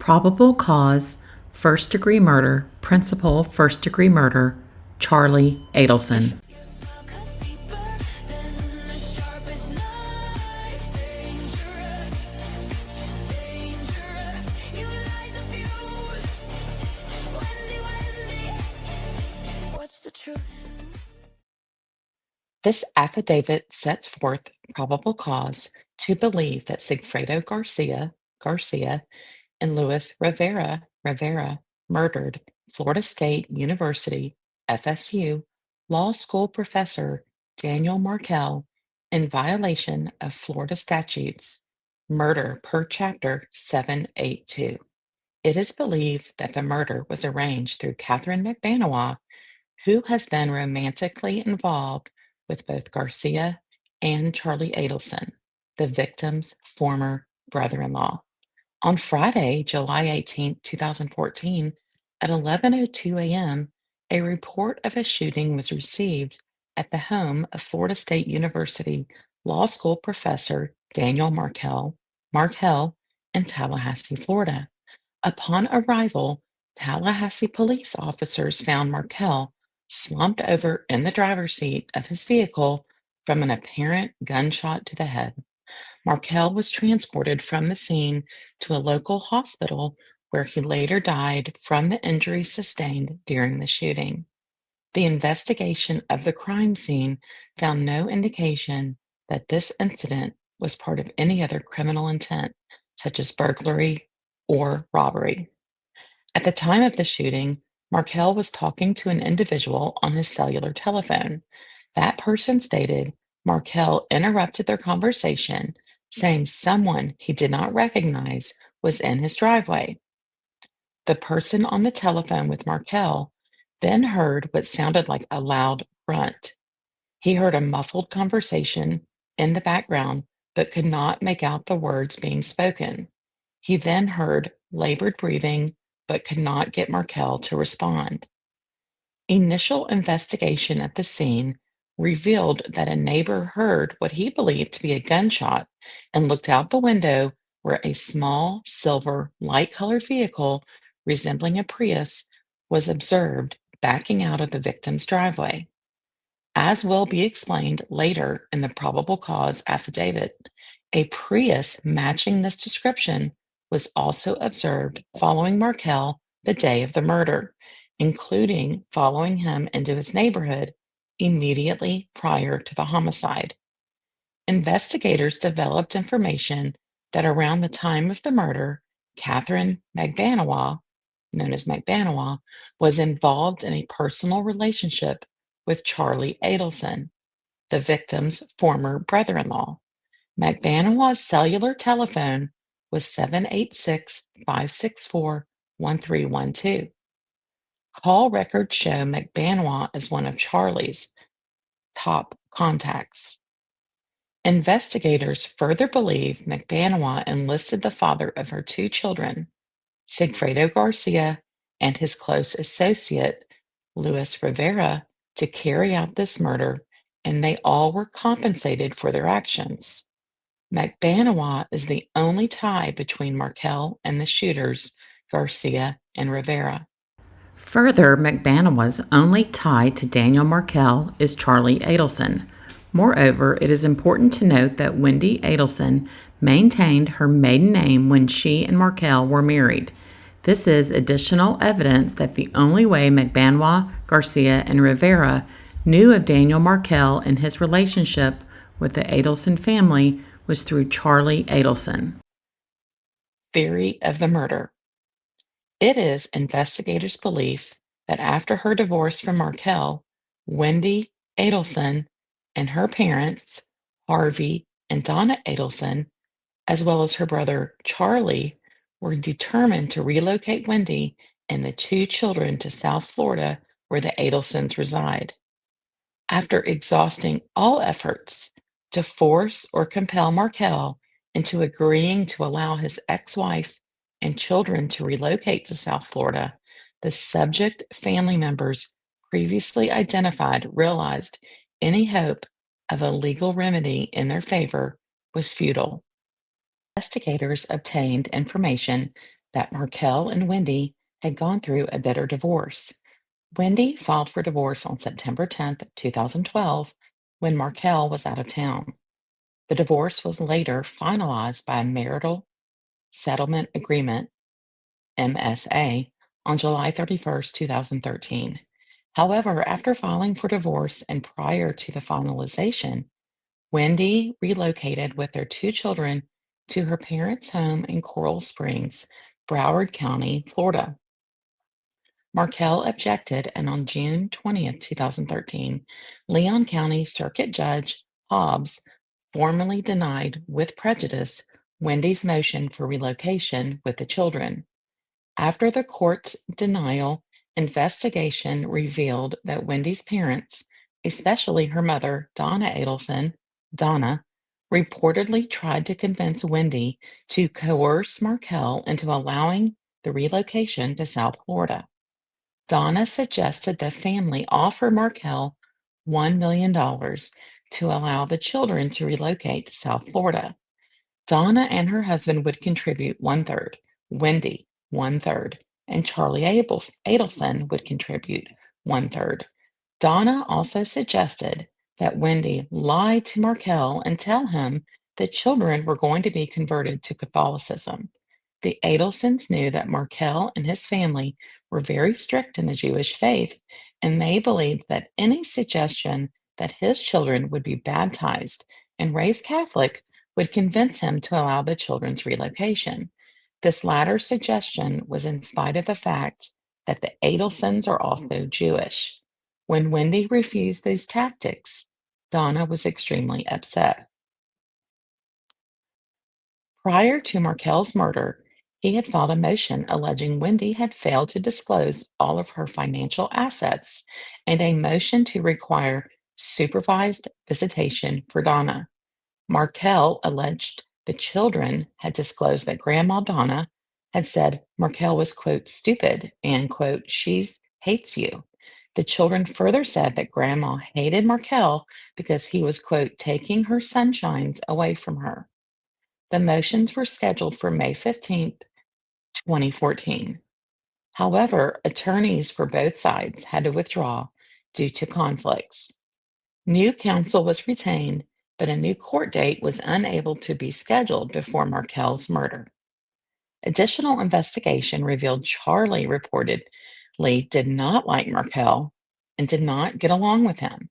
Probable cause, first-degree murder, principal first-degree murder, Charlie Adelson. This affidavit sets forth probable cause to believe that Sigfredo Garcia and Luis Rivera murdered Florida State University, FSU, law school professor Daniel Markel in violation of Florida statutes, murder per chapter 782. It is believed that the murder was arranged through Catherine McBanawa, who has been romantically involved with both Garcia and Charlie Adelson, the victim's former brother-in-law. On Friday, July 18, 2014, at 11:02 a.m., a report of a shooting was received at the home of Florida State University law school professor Daniel Markel in Tallahassee, Florida. Upon arrival, Tallahassee police officers found Markel slumped over in the driver's seat of his vehicle from an apparent gunshot to the head. Markel was transported from the scene to a local hospital where he later died from the injuries sustained during the shooting. The investigation of the crime scene found no indication that this incident was part of any other criminal intent, such as burglary or robbery. At the time of the shooting, Markel was talking to an individual on his cellular telephone. That person stated Markel interrupted their conversation, saying someone he did not recognize was in his driveway. The person on the telephone with Markel then heard what sounded like a loud grunt. He heard a muffled conversation in the background, but could not make out the words being spoken. He then heard labored breathing, but could not get Markel to respond. Initial investigation at the scene revealed that a neighbor heard what he believed to be a gunshot and looked out the window where a small silver light-colored vehicle resembling a Prius was observed backing out of the victim's driveway. As will be explained later in the probable cause affidavit, a Prius matching this description was also observed following Markel the day of the murder, including following him into his neighborhood immediately prior to the homicide. Investigators developed information that around the time of the murder, Catherine McBanawa, known as McBanawa, was involved in a personal relationship with Charlie Adelson, the victim's former brother-in-law. McBanawa's cellular telephone was 786-564-1312. Call records show McBanawa as one of Charlie's top contacts. Investigators further believe McBanawa enlisted the father of her two children, Sigfredo Garcia, and his close associate, Luis Rivera, to carry out this murder, and they all were compensated for their actions. McBanawa is the only tie between Markel and the shooters, Garcia and Rivera. Further, McBanawa's only tie to Daniel Markel is Charlie Adelson. Moreover, it is important to note that Wendy Adelson maintained her maiden name when she and Markel were married. This is additional evidence that the only way McBanawa, Garcia, and Rivera knew of Daniel Markel and his relationship with the Adelson family was through Charlie Adelson. Theory of the murder. It is investigators' belief that after her divorce from Markel, Wendy Adelson and her parents, Harvey and Donna Adelson, as well as her brother Charlie, were determined to relocate Wendy and the two children to South Florida, where the Adelsons reside. After exhausting all efforts to force or compel Markel into agreeing to allow his ex-wife and children to relocate to South Florida, the subject family members previously identified realized any hope of a legal remedy in their favor was futile. Investigators obtained information that Markel and Wendy had gone through a bitter divorce. Wendy filed for divorce on September 10th, 2012, when Markel was out of town. The divorce was later finalized by a marital settlement agreement, MSA, on July 31st, 2013. However, after filing for divorce and prior to the finalization, Wendy relocated with their two children to her parents' home in Coral Springs, Broward County, Florida. Markel objected, and on June 20th, 2013, Leon County Circuit Judge Hobbs formally denied with prejudice Wendy's motion for relocation with the children. After the court's denial, investigation revealed that Wendy's parents, especially her mother, Donna Adelson, Donna, reportedly tried to convince Wendy to coerce Markel into allowing the relocation to South Florida. Donna suggested the family offer Markel $1 million to allow the children to relocate to South Florida. Donna and her husband would contribute one third, Wendy one third, and Charlie Adelson would contribute one third. Donna also suggested that Wendy lie to Markel and tell him that children were going to be converted to Catholicism. The Adelsons knew that Markel and his family were very strict in the Jewish faith, and they believed that any suggestion that his children would be baptized and raised Catholic would convince him to allow the children's relocation. This latter suggestion was in spite of the fact that the Adelsons are also Jewish. When Wendy refused these tactics, Donna was extremely upset. Prior to Markel's murder, he had filed a motion alleging Wendy had failed to disclose all of her financial assets and a motion to require supervised visitation for Donna. Markel alleged the children had disclosed that Grandma Donna had said Markel was, quote, stupid and, quote, she hates you. The children further said that Grandma hated Markel because he was, quote, taking her sunshines away from her. The motions were scheduled for May 15th, 2014. However, attorneys for both sides had to withdraw due to conflicts. New counsel was retained, but a new court date was unable to be scheduled before Markel's murder. Additional investigation revealed Charlie reportedly did not like Markel and did not get along with him.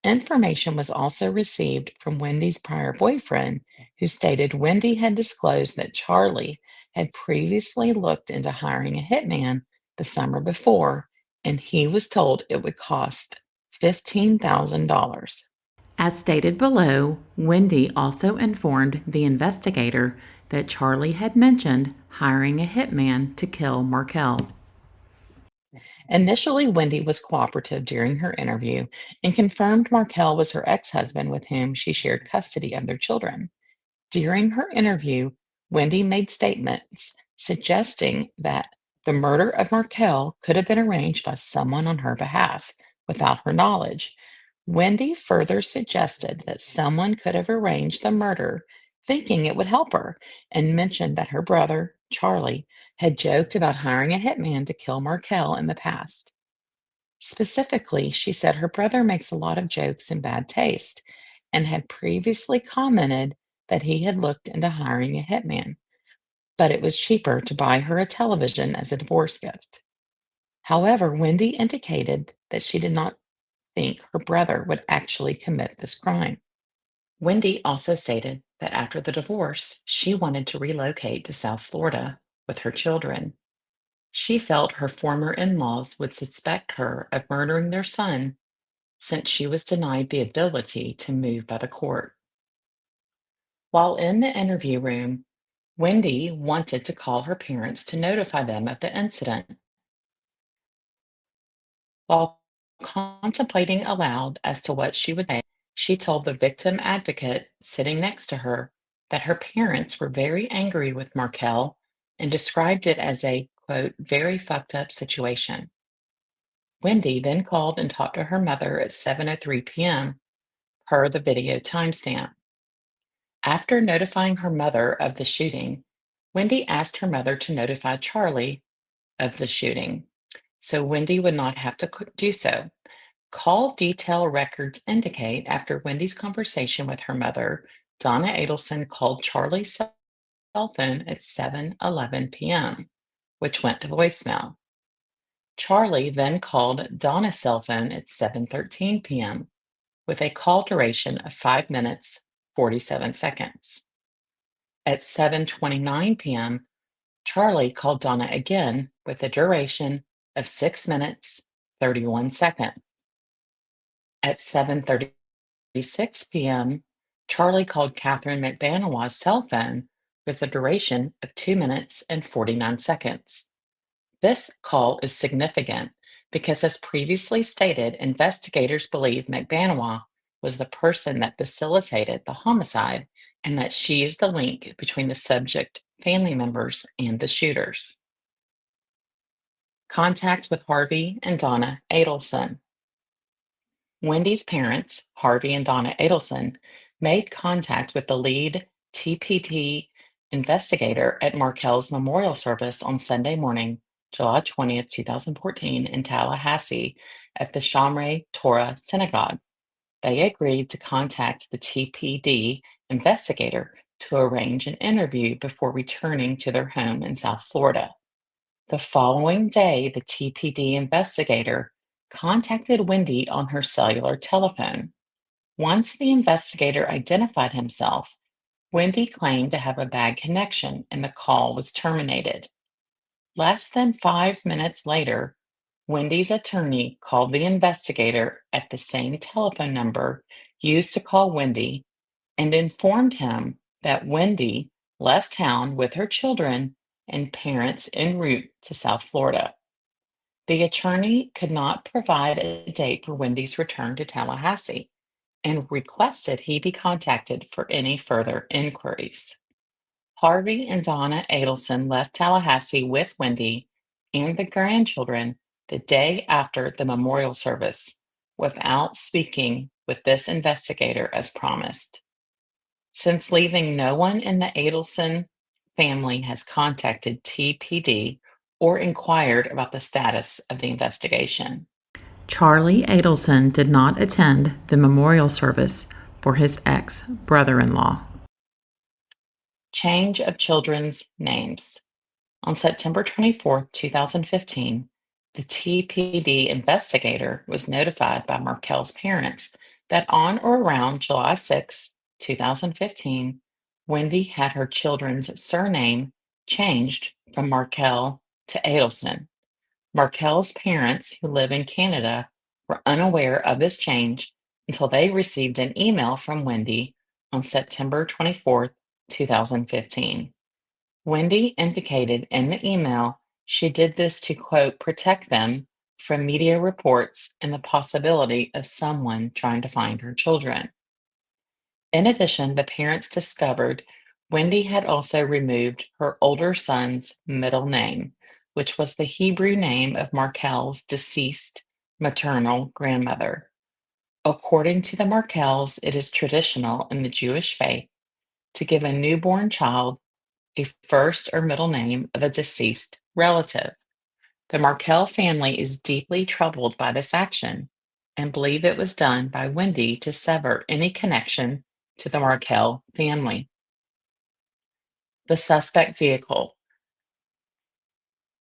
Information was also received from Wendy's prior boyfriend, who stated Wendy had disclosed that Charlie had previously looked into hiring a hitman the summer before, and he was told it would cost $15,000. As stated below, Wendy also informed the investigator that Charlie had mentioned hiring a hitman to kill Markel. Initially, Wendy was cooperative during her interview and confirmed Markel was her ex-husband with whom she shared custody of their children. During her interview, Wendy made statements suggesting that the murder of Markel could have been arranged by someone on her behalf without her knowledge. Wendy further suggested that someone could have arranged the murder thinking it would help her, and mentioned that her brother, Charlie, had joked about hiring a hitman to kill Markel in the past. Specifically, she said her brother makes a lot of jokes in bad taste and had previously commented that he had looked into hiring a hitman, but it was cheaper to buy her a television as a divorce gift. However, Wendy indicated that she did not think her brother would actually commit this crime. Wendy also stated that after the divorce, she wanted to relocate to South Florida with her children. She felt her former in laws would suspect her of murdering their son since she was denied the ability to move by the court. While in the interview room, Wendy wanted to call her parents to notify them of the incident. While contemplating aloud as to what she would say, she told the victim advocate sitting next to her that her parents were very angry with Markel and described it as a, quote, very fucked up situation. Wendy then called and talked to her mother at 7:03 p.m. per the video timestamp. After notifying her mother of the shooting, Wendy asked her mother to notify Charlie of the shooting, so Wendy would not have to do so. Call detail records indicate after Wendy's conversation with her mother, Donna Adelson called Charlie's cell phone at 7:11 p.m., which went to voicemail. Charlie then called Donna's cell phone at 7:13 p.m. with a call duration of 5 minutes 47 seconds. At 7:29 p.m., Charlie called Donna again with a duration of 6 minutes 31 seconds. At 7:36 p.m., Charlie called Catherine McBanaway's cell phone with a duration of 2 minutes and 49 seconds. This call is significant because, as previously stated, investigators believe McBanaway was the person that facilitated the homicide and that she is the link between the subject family members and the shooters. Contact with Harvey and Donna Adelson. Wendy's parents, Harvey and Donna Adelson, made contact with the lead TPD investigator at Markel's memorial service on Sunday morning, July 20th, 2014, in Tallahassee at the Shamre Torah Synagogue. They agreed to contact the TPD investigator to arrange an interview before returning to their home in South Florida. The following day, the TPD investigator contacted Wendy on her cellular telephone. Once the investigator identified himself, Wendy claimed to have a bad connection and the call was terminated. Less than 5 minutes later, Wendy's attorney called the investigator at the same telephone number used to call Wendy and informed him that Wendy left town with her children and parents en route to South Florida. The attorney could not provide a date for Wendy's return to Tallahassee and requested he be contacted for any further inquiries. Harvey and Donna Adelson left Tallahassee with Wendy and the grandchildren the day after the memorial service without speaking with this investigator as promised. Since leaving, no one in the Adelson family has contacted TPD or inquired about the status of the investigation. Charlie Adelson did not attend the memorial service for his ex-brother-in-law. Change of children's names. On September 24, 2015, the TPD investigator was notified by Markel's parents that on or around July 6, 2015, Wendy had her children's surname changed from Markel to Adelson. Markel's parents, who live in Canada, were unaware of this change until they received an email from Wendy on September 24, 2015. Wendy indicated in the email she did this to, quote, protect them from media reports and the possibility of someone trying to find her children. In addition, the parents discovered Wendy had also removed her older son's middle name, which was the Hebrew name of Markel's deceased maternal grandmother. According to the Markels, it is traditional in the Jewish faith to give a newborn child a first or middle name of a deceased relative. The Markel family is deeply troubled by this action and believe it was done by Wendy to sever any connection to the Markel family. The suspect vehicle.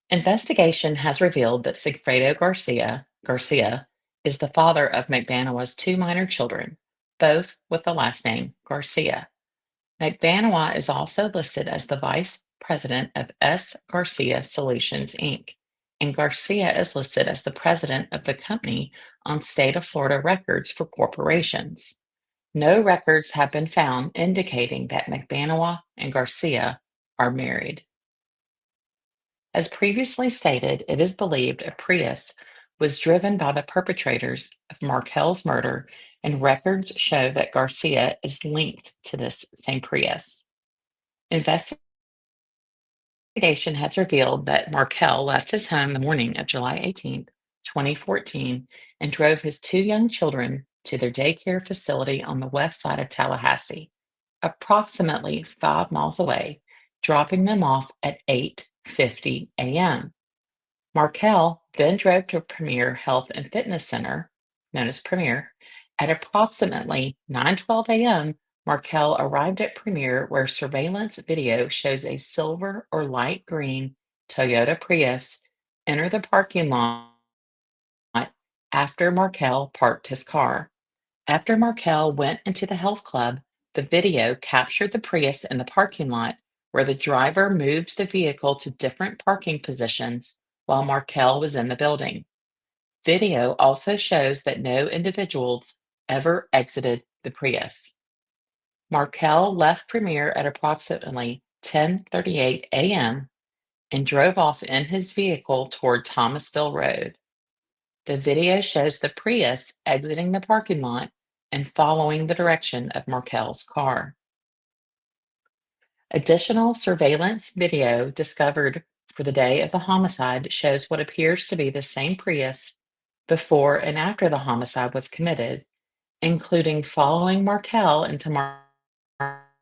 Investigation has revealed that Sigfredo Garcia is the father of McBanaway's two minor children, both with the last name Garcia. McBanaway is also listed as the vice president of S. Garcia Solutions, Inc., and Garcia is listed as the president of the company on state of Florida records for corporations. No records have been found indicating that McBanaway and Garcia are married. As previously stated, it is believed a Prius was driven by the perpetrators of Markel's murder, and records show that Garcia is linked to this same Prius. Investigation has revealed that Markel left his home the morning of July 18, 2014, and drove his two young children to their daycare facility on the west side of Tallahassee, approximately 5 miles away, dropping them off at 8:50 a.m. Markel then drove to Premier Health and Fitness Center, known as Premier. At approximately 9:12 a.m., Markel arrived at Premier, where surveillance video shows a silver or light green Toyota Prius enter the parking lot after Markel parked his car. After Markel went into the health club, the video captured the Prius in the parking lot, where the driver moved the vehicle to different parking positions while Markel was in the building. Video also shows that no individuals ever exited the Prius. Markel left Premier at approximately 10:38 a.m. and drove off in his vehicle toward Thomasville Road. The video shows the Prius exiting the parking lot and following the direction of Markel's car. Additional surveillance video discovered for the day of the homicide shows what appears to be the same Prius before and after the homicide was committed, including following Markel into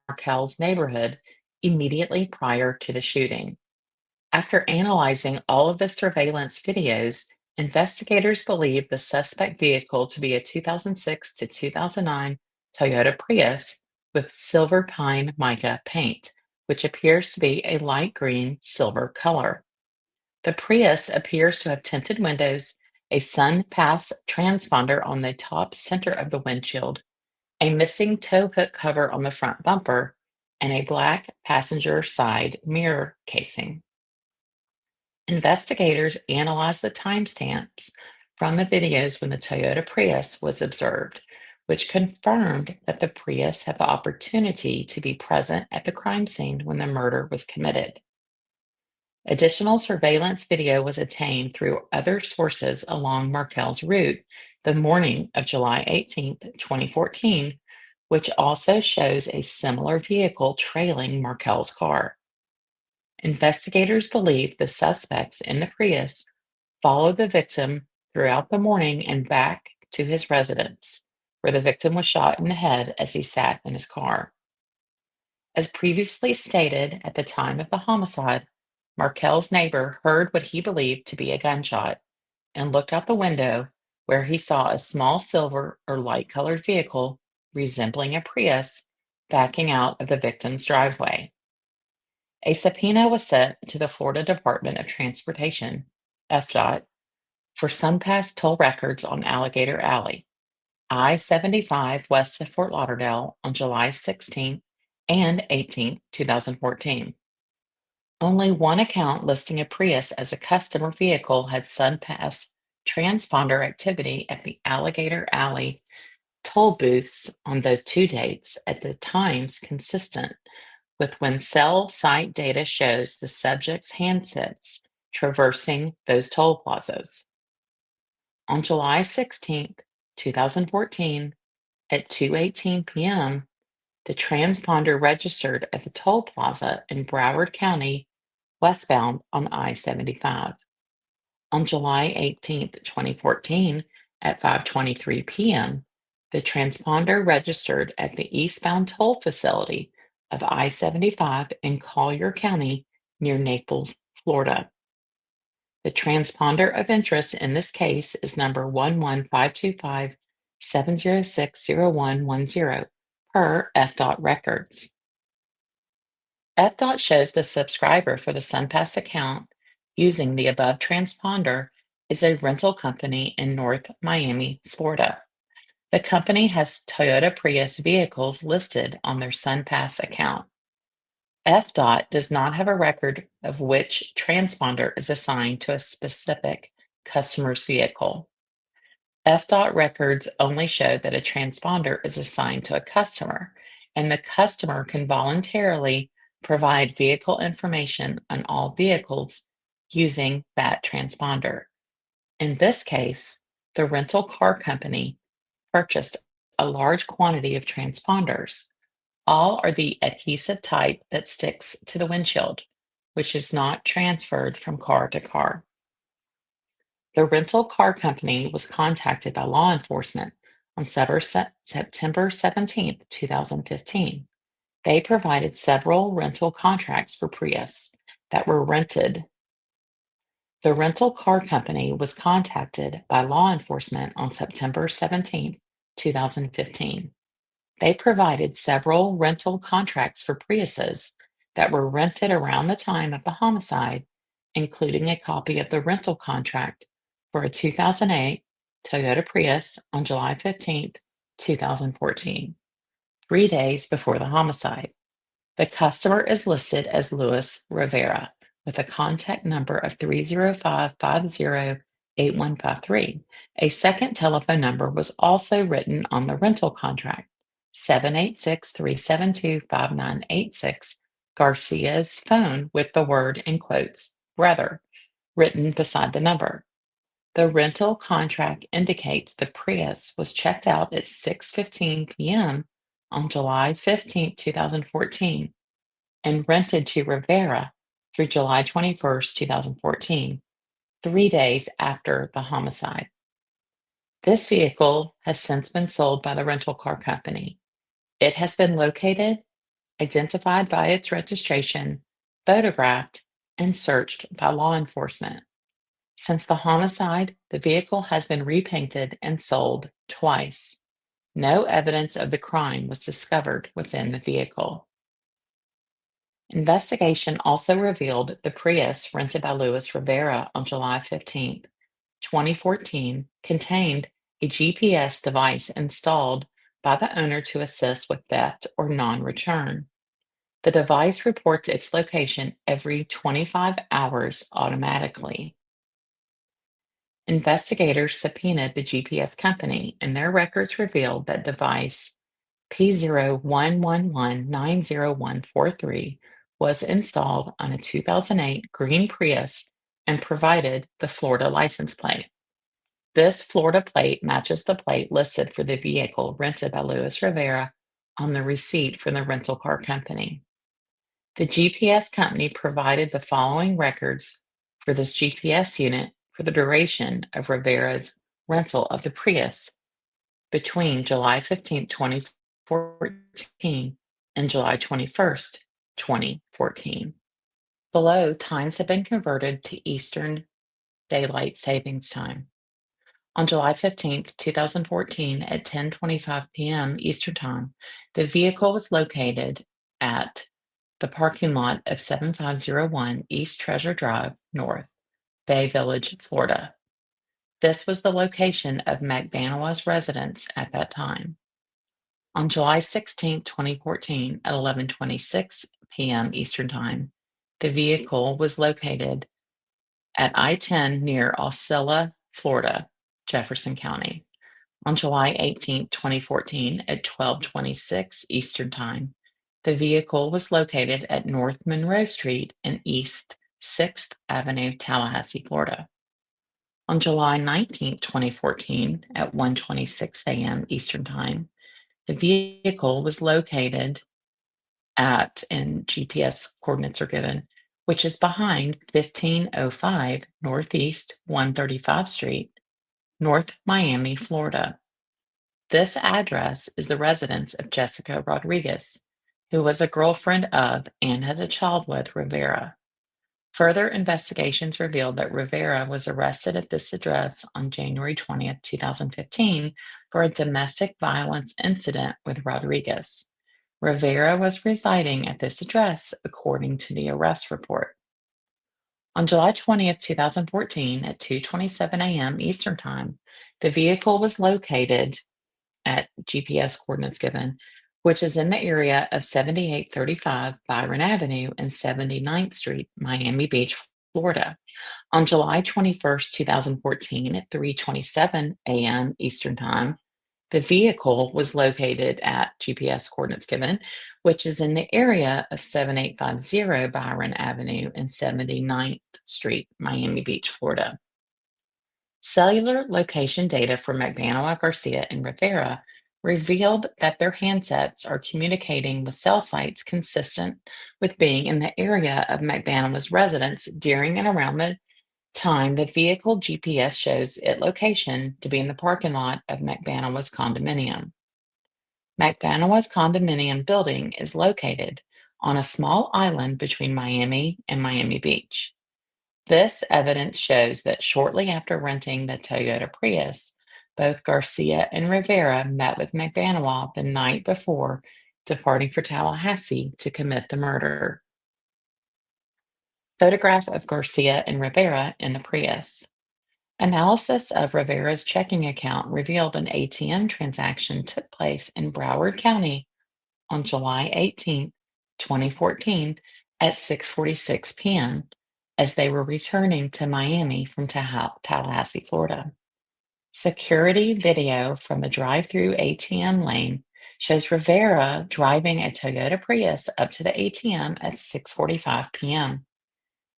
Markel's neighborhood immediately prior to the shooting. After analyzing all of the surveillance videos, investigators believe the suspect vehicle to be a 2006 to 2009 Toyota Prius with silver pine mica paint, which appears to be a light green silver color. The Prius appears to have tinted windows, a sun pass transponder on the top center of the windshield, a missing tow hook cover on the front bumper, and a black passenger side mirror casing. Investigators analyzed the timestamps from the videos when the Toyota Prius was observed, which confirmed that the Prius had the opportunity to be present at the crime scene when the murder was committed. Additional surveillance video was obtained through other sources along Markel's route the morning of July 18, 2014, which also shows a similar vehicle trailing Markel's car. Investigators believe the suspects in the Prius followed the victim throughout the morning and back to his residence, where the victim was shot in the head as he sat in his car. As previously stated, at the time of the homicide, Markel's neighbor heard what he believed to be a gunshot and looked out the window, where he saw a small silver or light colored vehicle resembling a Prius backing out of the victim's driveway. A subpoena was sent to the Florida Department of Transportation, FDOT, for some past toll records on Alligator Alley, I-75 west of Fort Lauderdale on July 16 and 18, 2014. Only one account listing a Prius as a customer vehicle had SunPass transponder activity at the Alligator Alley toll booths on those two dates at the times consistent with when cell site data shows the subject's handsets traversing those toll plazas. On July 16th, 2014, at 2:18 p.m., the transponder registered at the toll plaza in Broward County, westbound on I-75. On July 18th, 2014, at 5:23 p.m., the transponder registered at the eastbound toll facility of I-75 in Collier County near Naples, Florida. The transponder of interest in this case is number 11525-706-0110 per FDOT records. FDOT shows the subscriber for the SunPass account using the above transponder is a rental company in North Miami, Florida. The company has Toyota Prius vehicles listed on their SunPass account. FDOT does not have a record of which transponder is assigned to a specific customer's vehicle. FDOT records only show that a transponder is assigned to a customer, and the customer can voluntarily provide vehicle information on all vehicles using that transponder. In this case, the rental car company purchased a large quantity of transponders. All are the adhesive type that sticks to the windshield, which is not transferred from car to car. The rental car company was contacted by law enforcement on September 17, 2015. They provided several rental contracts for Prius that were rented. The rental car company was contacted by law enforcement on September 17, 2015. They provided several rental contracts for Priuses that were rented around the time of the homicide, including a copy of the rental contract for a 2008 Toyota Prius on July 15, 2014, 3 days before the homicide. The customer is listed as Luis Rivera with a contact number of 305-50-8153. A second telephone number was also written on the rental contract, 786-372-5986, Garcia's phone with the word in quotes, brother, written beside the number. The rental contract indicates the Prius was checked out at 6:15 p.m. on July 15, 2014, and rented to Rivera through July 21st, 2014, 3 days after the homicide. This vehicle has since been sold by the rental car company. It has been located, identified by its registration, photographed, and searched by law enforcement. Since the homicide, the vehicle has been repainted and sold twice. No evidence of the crime was discovered within the vehicle. Investigation also revealed the Prius rented by Luis Rivera on July 15, 2014, contained a GPS device installed by the owner to assist with theft or non-return. The device reports its location every 25 hours automatically. Investigators subpoenaed the GPS company, and their records revealed that device P0111901143 was installed on a 2008 green Prius and provided the Florida license plate. This Florida plate matches the plate listed for the vehicle rented by Luis Rivera on the receipt from the rental car company. The GPS company provided the following records for this GPS unit for the duration of Rivera's rental of the Prius between July 15, 2014 and July 21st, 2014. Below, times have been converted to Eastern Daylight Savings Time. On July 15, 2014 at 10:25 p.m. Eastern Time, the vehicle was located at the parking lot of 7501 East Treasure Drive North, Bay Village, Florida. This was the location of McBanoa's residence at that time. On July 16, 2014 at 11:26 p.m. Eastern Time, the vehicle was located at I-10 near Osceola, Florida, Jefferson County. On July 18, 2014 at 12:26 Eastern Time, the vehicle was located at North Monroe Street and East 6th Avenue, Tallahassee, Florida. On July 19, 2014 at 1:26 a.m. Eastern Time, the vehicle was located at, and GPS coordinates are given, which is behind 1505 Northeast 135th Street, North Miami, Florida. This address is the residence of Jessica Rodriguez, who was a girlfriend of and has a child with Rivera. Further investigations revealed that Rivera was arrested at this address on January 20th, 2015 for a domestic violence incident with Rodriguez. Rivera was residing at this address according to the arrest report. On July 20th, 2014 at 2:27 a.m. Eastern Time, the vehicle was located at GPS coordinates given, which is in the area of 7835 Byron Avenue and 79th Street, Miami Beach, Florida. On July 21st, 2014 at 3:27 a.m. Eastern Time, the vehicle was located at GPS coordinates given, which is in the area of 7850 Byron Avenue and 79th Street, Miami Beach, Florida. Cellular location data for McBanoa, Garcia, and Rivera revealed that their handsets are communicating with cell sites consistent with being in the area of McBanoa's residence during and around the time the vehicle GPS shows its location to be in the parking lot of McBanoa's condominium. McBanawa's condominium building is located on a small island between Miami and Miami Beach. This evidence shows that shortly after renting the Toyota Prius, both Garcia and Rivera met with McBanawa the night before departing for Tallahassee to commit the murder. Photograph of Garcia and Rivera in the Prius. Analysis of Rivera's checking account revealed an ATM transaction took place in Broward County on July 18, 2014 at 6:46 p.m. as they were returning to Miami from Tallahassee, Florida. Security video from a drive-through ATM lane shows Rivera driving a Toyota Prius up to the ATM at 6:45 p.m.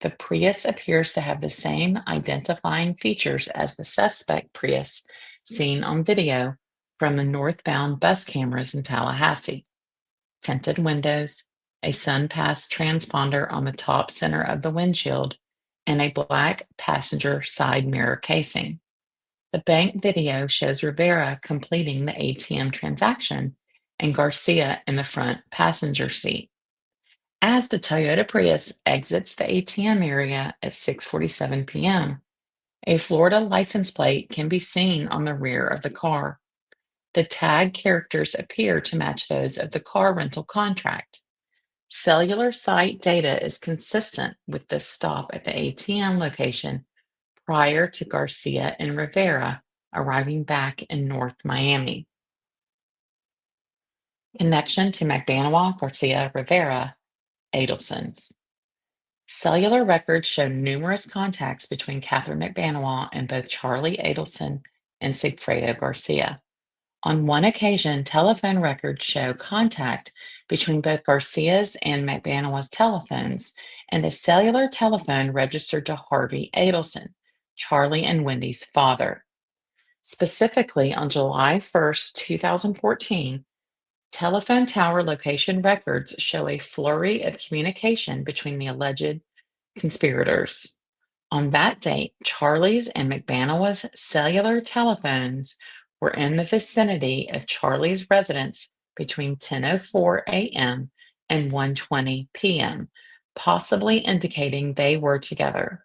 The Prius appears to have the same identifying features as the suspect Prius seen on video from the northbound bus cameras in Tallahassee. Tinted windows, a SunPass transponder on the top center of the windshield, and a black passenger side mirror casing. The bank video shows Rivera completing the ATM transaction and Garcia in the front passenger seat. As the Toyota Prius exits the ATM area at 6:47 p.m., a Florida license plate can be seen on the rear of the car. The tag characters appear to match those of the car rental contract. Cellular site data is consistent with this stop at the ATM location prior to Garcia and Rivera arriving back in North Miami. Connection to McBanawa, Garcia, Rivera, Adelson's. Cellular records show numerous contacts between Catherine McBanawa and both Charlie Adelson and Sigfredo Garcia. On one occasion, telephone records show contact between both Garcia's and McBanawa's telephones and a cellular telephone registered to Harvey Adelson, Charlie and Wendy's father. Specifically, on July 1, 2014, telephone tower location records show a flurry of communication between the alleged conspirators. On that date, Charlie's and McBanawa's cellular telephones were in the vicinity of Charlie's residence between 10:04 a.m. and 1:20 p.m., possibly indicating they were together.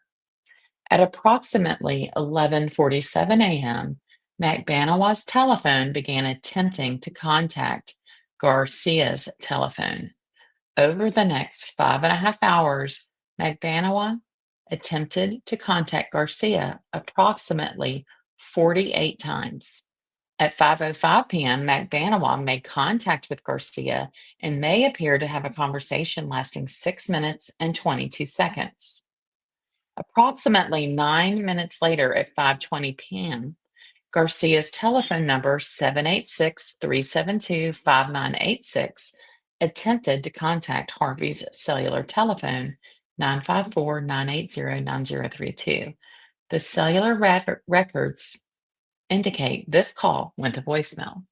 At approximately 11:47 a.m., McBanawa's telephone began attempting to contact Garcia's telephone. Over the next 5.5 hours, McBanawa attempted to contact Garcia approximately 48 times. At 5:05 p.m., McBanawa made contact with Garcia, and they appeared to have a conversation lasting 6 minutes and 22 seconds. Approximately 9 minutes later, at 5:20 p.m., Garcia's telephone number 786-372-5986 attempted to contact Harvey's cellular telephone 954-980-9032. The cellular records indicate this call went to voicemail.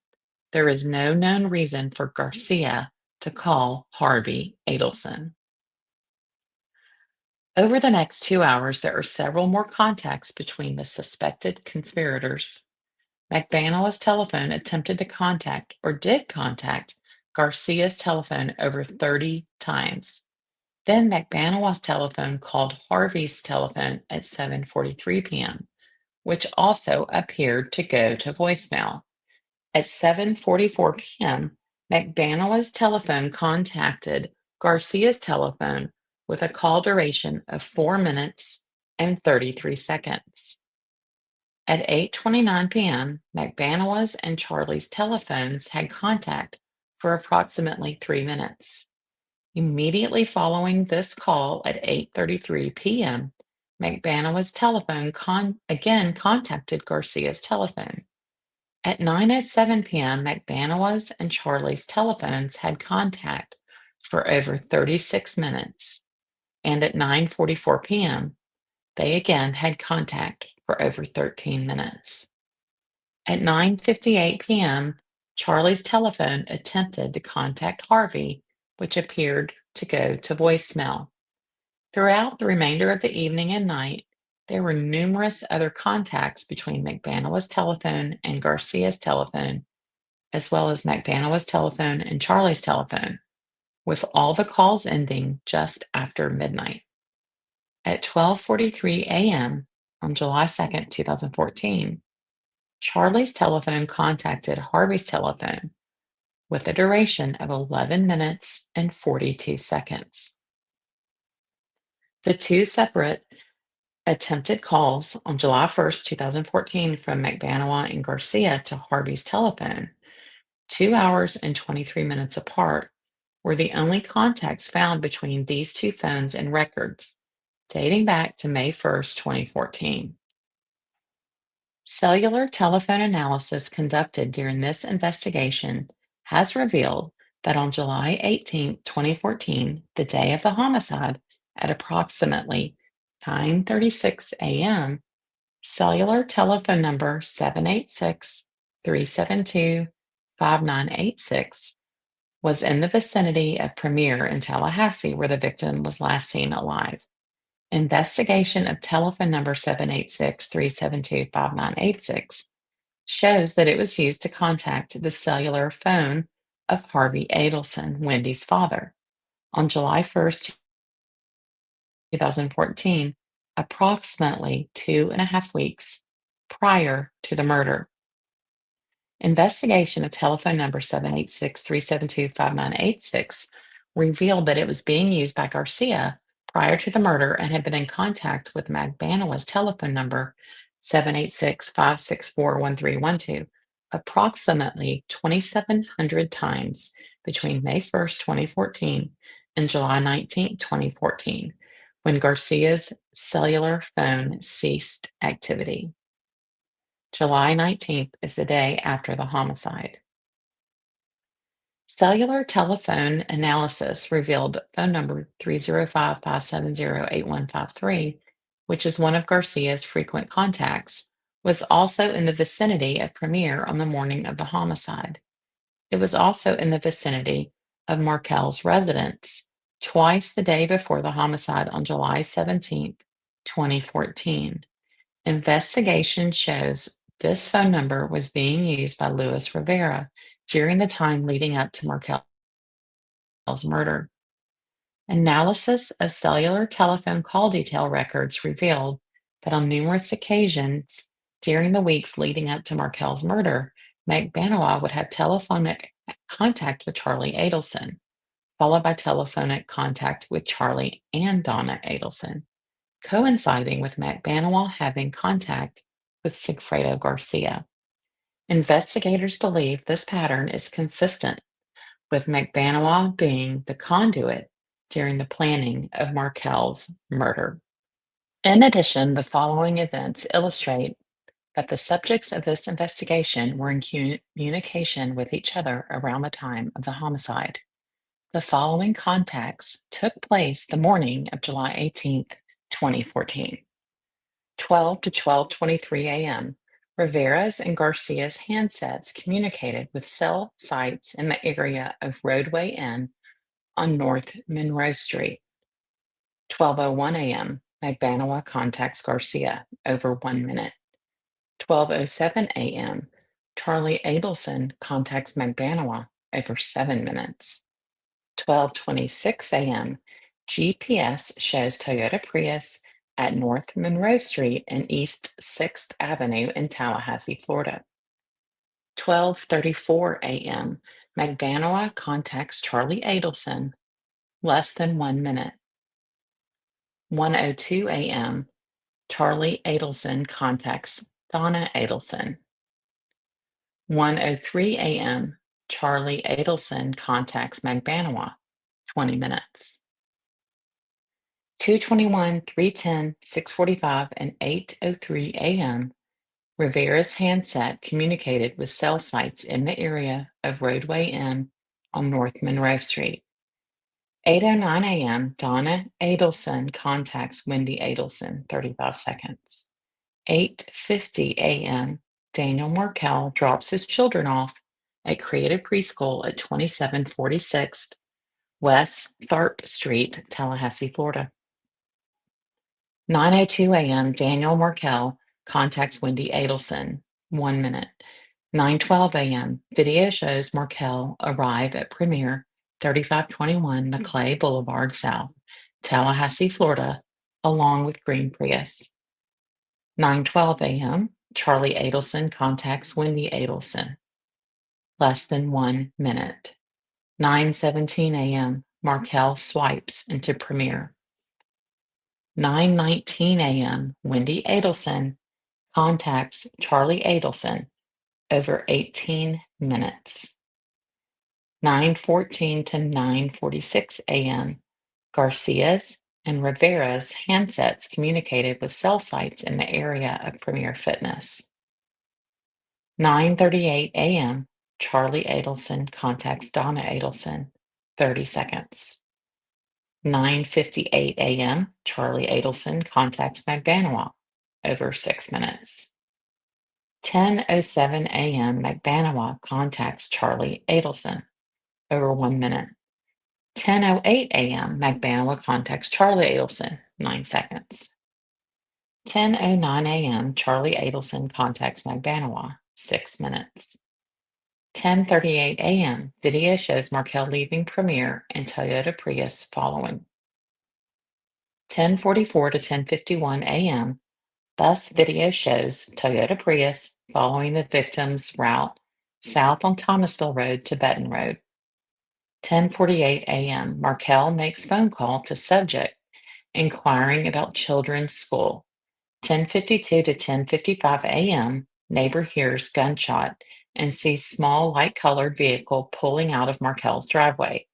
There is no known reason for Garcia to call Harvey Adelson. Over the next 2 hours, there are several more contacts between the suspected conspirators. McBanawa's telephone attempted to contact or did contact Garcia's telephone over 30 times. Then McBanawa's telephone called Harvey's telephone at 7:43 p.m., which also appeared to go to voicemail. At 7:44 p.m., McBanawa's telephone contacted Garcia's telephone with a call duration of 4 minutes and 33 seconds. At 8:29 p.m., McBanawa's and Charlie's telephones had contact for approximately 3 minutes. Immediately following this call at 8:33 p.m., McBanawa's telephone again contacted Garcia's telephone. At 9:07 p.m., McBanawa's and Charlie's telephones had contact for over 36 minutes. And at 9:44 p.m., they again had contact for over 13 minutes. At 9:58 p.m., Charlie's telephone attempted to contact Harvey, which appeared to go to voicemail. Throughout the remainder of the evening and night, there were numerous other contacts between McBanawa's telephone and Garcia's telephone, as well as McBanowa's telephone and Charlie's telephone, with all the calls ending just after midnight. At 12:43 a.m. on July 2nd, 2014, Charlie's telephone contacted Harvey's telephone with a duration of 11 minutes and 42 seconds. The two separate attempted calls on July 1st, 2014 from McBanowa and Garcia to Harvey's telephone, 2 hours and 23 minutes apart, were the only contacts found between these two phones and records, dating back to May 1st, 2014. Cellular telephone analysis conducted during this investigation has revealed that on July 18th, 2014, the day of the homicide, at approximately 9:36 a.m., cellular telephone number 786-372-5986 was in the vicinity of Premier in Tallahassee, where the victim was last seen alive. Investigation of telephone number 786-372-5986 shows that it was used to contact the cellular phone of Harvey Adelson, Wendy's father, on July 1st, 2014, approximately 2.5 weeks prior to the murder. Investigation of telephone number 786-372-5986 revealed that it was being used by Garcia prior to the murder and had been in contact with McBanowa's telephone number 786-564-1312 approximately 2,700 times between May 1st, 2014 and July 19th, 2014, when Garcia's cellular phone ceased activity. July 19th is the day after the homicide. Cellular telephone analysis revealed phone number 305-570-8153, which is one of Garcia's frequent contacts, was also in the vicinity of Premier on the morning of the homicide. It was also in the vicinity of Markel's residence twice the day before the homicide on July 17th, 2014. Investigation shows this phone number was being used by Luis Rivera during the time leading up to Markel's murder. Analysis of cellular telephone call detail records revealed that on numerous occasions during the weeks leading up to Markel's murder, McBanowa would have telephonic contact with Charlie Adelson, followed by telephonic contact with Charlie and Donna Adelson, coinciding with McBanowa having contact with Sigfredo Garcia. Investigators believe this pattern is consistent with McBanowa being the conduit during the planning of Markel's murder. In addition, the following events illustrate that the subjects of this investigation were in communication with each other around the time of the homicide. The following contacts took place the morning of July 18th, 2014. 12 to 12:23 a.m., Rivera's and Garcia's handsets communicated with cell sites in the area of Roadway Inn on North Monroe Street. 12:01 a.m., McBanowa contacts Garcia, over 1 minute. 12:07 a.m., Charlie Adelson contacts McBanowa, over 7 minutes. 12:26 a.m., GPS shows Toyota Prius at North Monroe Street and East 6th Avenue in Tallahassee, Florida. 12:34 a.m., McBanowa contacts Charlie Adelson, less than 1 minute. 1:02 a.m., Charlie Adelson contacts Donna Adelson. 1:03 a.m., Charlie Adelson contacts McBanowa, 20 minutes. 2:21, 3:10, 6:45, and 8:03 a.m., Rivera's handset communicated with cell sites in the area of Roadway Inn on North Monroe Street. 8:09 a.m., Donna Adelson contacts Wendy Adelson, 35 seconds. 8:50 a.m., Daniel Markel drops his children off at Creative Preschool at 2746 West Tharp Street, Tallahassee, Florida. 9:02 a.m., Daniel Markel contacts Wendy Adelson, 1 minute. 9:12 a.m. Video shows Markel arrive at Premier 3521 McClay Boulevard South, Tallahassee, Florida, along with green Prius. 9:12 a.m. Charlie Adelson contacts Wendy Adelson. Less than 1 minute. 9:17 a.m. Markel swipes into Premier. 9:19 a.m. Wendy Adelson contacts Charlie Adelson. Over 18 minutes. 9:14 to 9:46 a.m. Garcia's and Rivera's handsets communicated with cell sites in the area of Premier Fitness. 9:38 a.m. Charlie Adelson contacts Donna Adelson, 30 seconds. 9:58 a.m. Charlie Adelson contacts McBanois, over 6 minutes. 10:07 a.m. McBanois contacts Charlie Adelson, over 1 minute. 10:08 a.m. McBanois contacts Charlie Adelson, 9 seconds. 10:09 a.m. Charlie Adelson contacts McBanois, 6 minutes. 10:38 a.m. Video shows Markel leaving Premier and Toyota Prius following. 10:44 to 10:51 a.m. Bus video shows Toyota Prius following the victim's route south on Thomasville Road to Benton Road. 10:48 a.m. Markel makes phone call to subject inquiring about children's school. 10:52 to 10:55 a.m. Neighbor hears gunshot and sees small light-colored vehicle pulling out of Markel's driveway.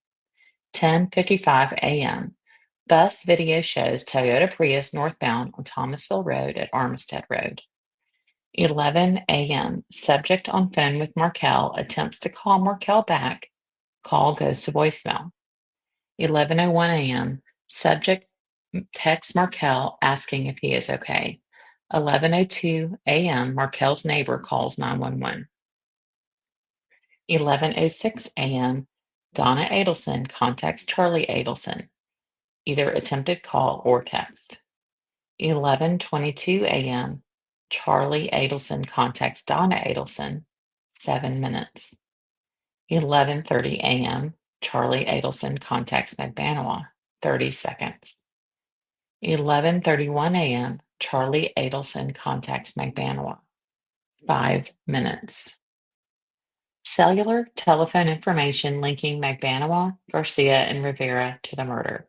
10:55 a.m. Bus video shows Toyota Prius northbound on Thomasville Road at Armistead Road. 11 a.m. Subject on phone with Markel attempts to call Markel back. Call goes to voicemail. 11:01 a.m. Subject texts Markel asking if he is okay. 11:02 a.m. Markel's neighbor calls 911. 11:06 a.m. Donna Adelson contacts Charlie Adelson, either attempted call or text. 11:22 a.m. Charlie Adelson contacts Donna Adelson, 7 minutes. 11:30 a.m. Charlie Adelson contacts McBanois, 30 seconds. 11:31 a.m. Charlie Adelson contacts McBanois, 5 minutes. Cellular telephone information linking McBanois, Garcia, and Rivera to the murder.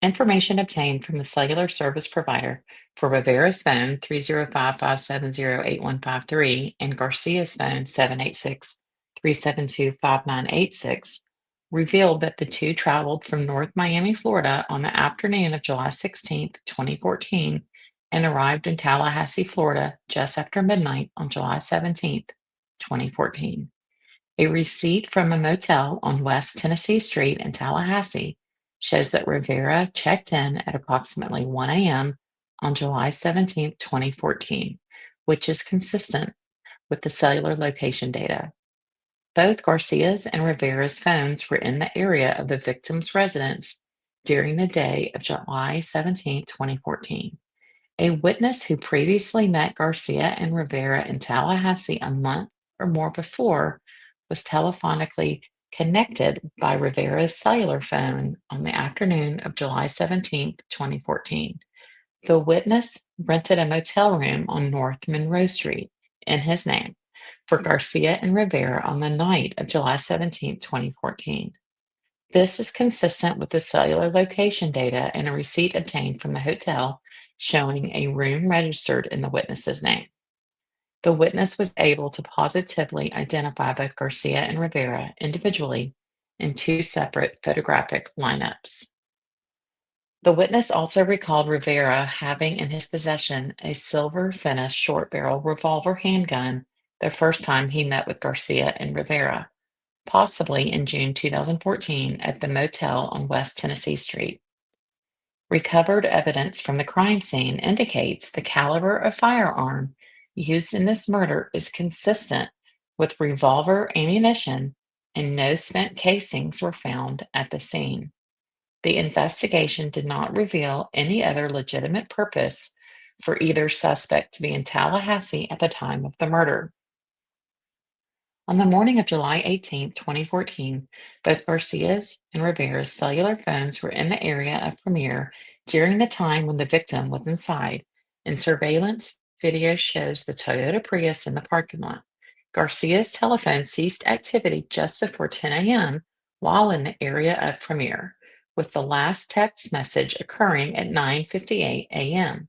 Information obtained from the cellular service provider for Rivera's phone 305-570-8153 and Garcia's phone 786-372-5986 revealed that the two traveled from North Miami, Florida on the afternoon of July 16, 2014, and arrived in Tallahassee, Florida just after midnight on July 17, 2014. A receipt from a motel on West Tennessee Street in Tallahassee shows that Rivera checked in at approximately 1 a.m. on July 17, 2014, which is consistent with the cellular location data. Both Garcia's and Rivera's phones were in the area of the victim's residence during the day of July 17, 2014. A witness who previously met Garcia and Rivera in Tallahassee a month or more before was telephonically connected by Rivera's cellular phone on the afternoon of July 17, 2014. The witness rented a motel room on North Monroe Street in his name for Garcia and Rivera on the night of July 17, 2014. This is consistent with the cellular location data and a receipt obtained from the hotel showing a room registered in the witness's name. The witness was able to positively identify both Garcia and Rivera individually in two separate photographic lineups. The witness also recalled Rivera having in his possession a silver finish short barrel revolver handgun the first time he met with Garcia and Rivera, possibly in June 2014 at the motel on West Tennessee Street. Recovered evidence from the crime scene indicates the caliber of firearm used in this murder is consistent with revolver ammunition and no spent casings were found at the scene. The investigation did not reveal any other legitimate purpose for either suspect to be in Tallahassee at the time of the murder. On the morning of July 18, 2014, both Garcia's and Rivera's cellular phones were in the area of Premier during the time when the victim was inside, and surveillance video shows the Toyota Prius in the parking lot. Garcia's telephone ceased activity just before 10 a.m. while in the area of Premier, with the last text message occurring at 9:58 a.m.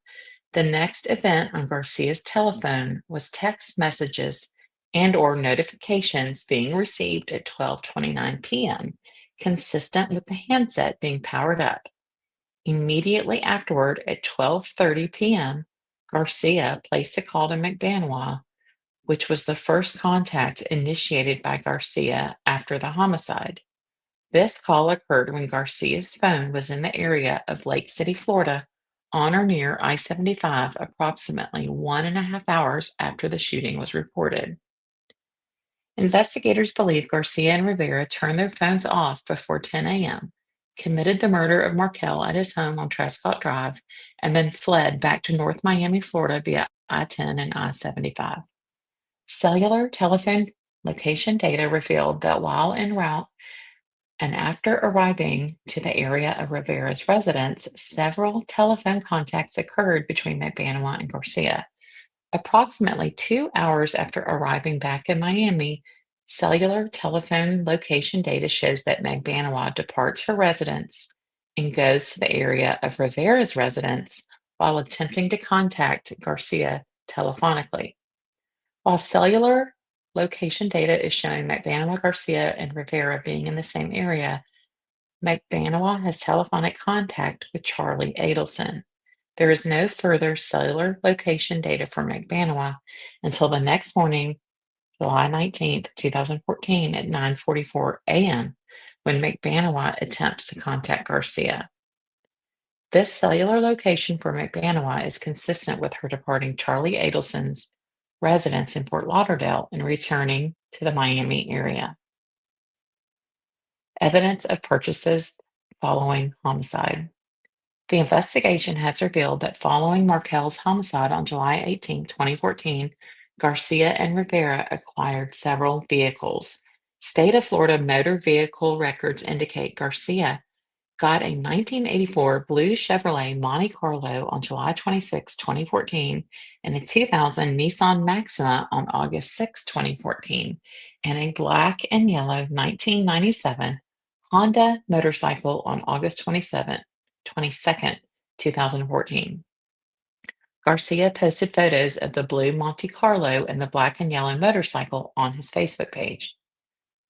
The next event on Garcia's telephone was text messages and/or notifications being received at 12:29 p.m., consistent with the handset being powered up. Immediately afterward, at 12:30 p.m., Garcia placed a call to McBanois, which was the first contact initiated by Garcia after the homicide. This call occurred when Garcia's phone was in the area of Lake City, Florida, on or near I-75, approximately 1.5 hours after the shooting was reported. Investigators believe Garcia and Rivera turned their phones off before 10 a.m., committed the murder of Markel at his home on Trescott Drive, and then fled back to North Miami, Florida via I-10 and I-75. Cellular telephone location data revealed that while en route and after arriving to the area of Rivera's residence, several telephone contacts occurred between McBanois and Garcia. Approximately 2 hours after arriving back in Miami, cellular telephone location data shows that McBanois departs her residence and goes to the area of Rivera's residence while attempting to contact Garcia telephonically. While cellular location data is showing McBanois, Garcia, and Rivera being in the same area, McBanois has telephonic contact with Charlie Adelson. There is no further cellular location data for McBanois until the next morning, July 19, 2014, at 9:44 a.m., when McBanois attempts to contact Garcia. This cellular location for McBanois is consistent with her departing Charlie Adelson's residence in Fort Lauderdale and returning to the Miami area. Evidence of purchases following homicide. The investigation has revealed that following Markel's homicide on July 18, 2014, Garcia and Rivera acquired several vehicles. State of Florida motor vehicle records indicate Garcia got a 1984 blue Chevrolet Monte Carlo on July 26, 2014, and a 2000 Nissan Maxima on August 6, 2014, and a black and yellow 1997 Honda motorcycle on August 22nd, 2014. Garcia posted photos of the blue Monte Carlo and the black and yellow motorcycle on his Facebook page.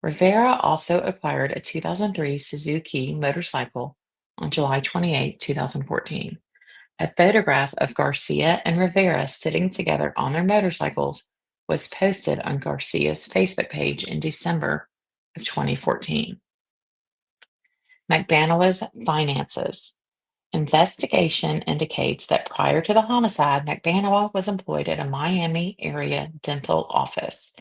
Rivera also acquired a 2003 Suzuki motorcycle on July 28, 2014. A photograph of Garcia and Rivera sitting together on their motorcycles was posted on Garcia's Facebook page in December of 2014. McBanois' finances. Investigation indicates that prior to the homicide, McBanois was employed at a Miami area dental office.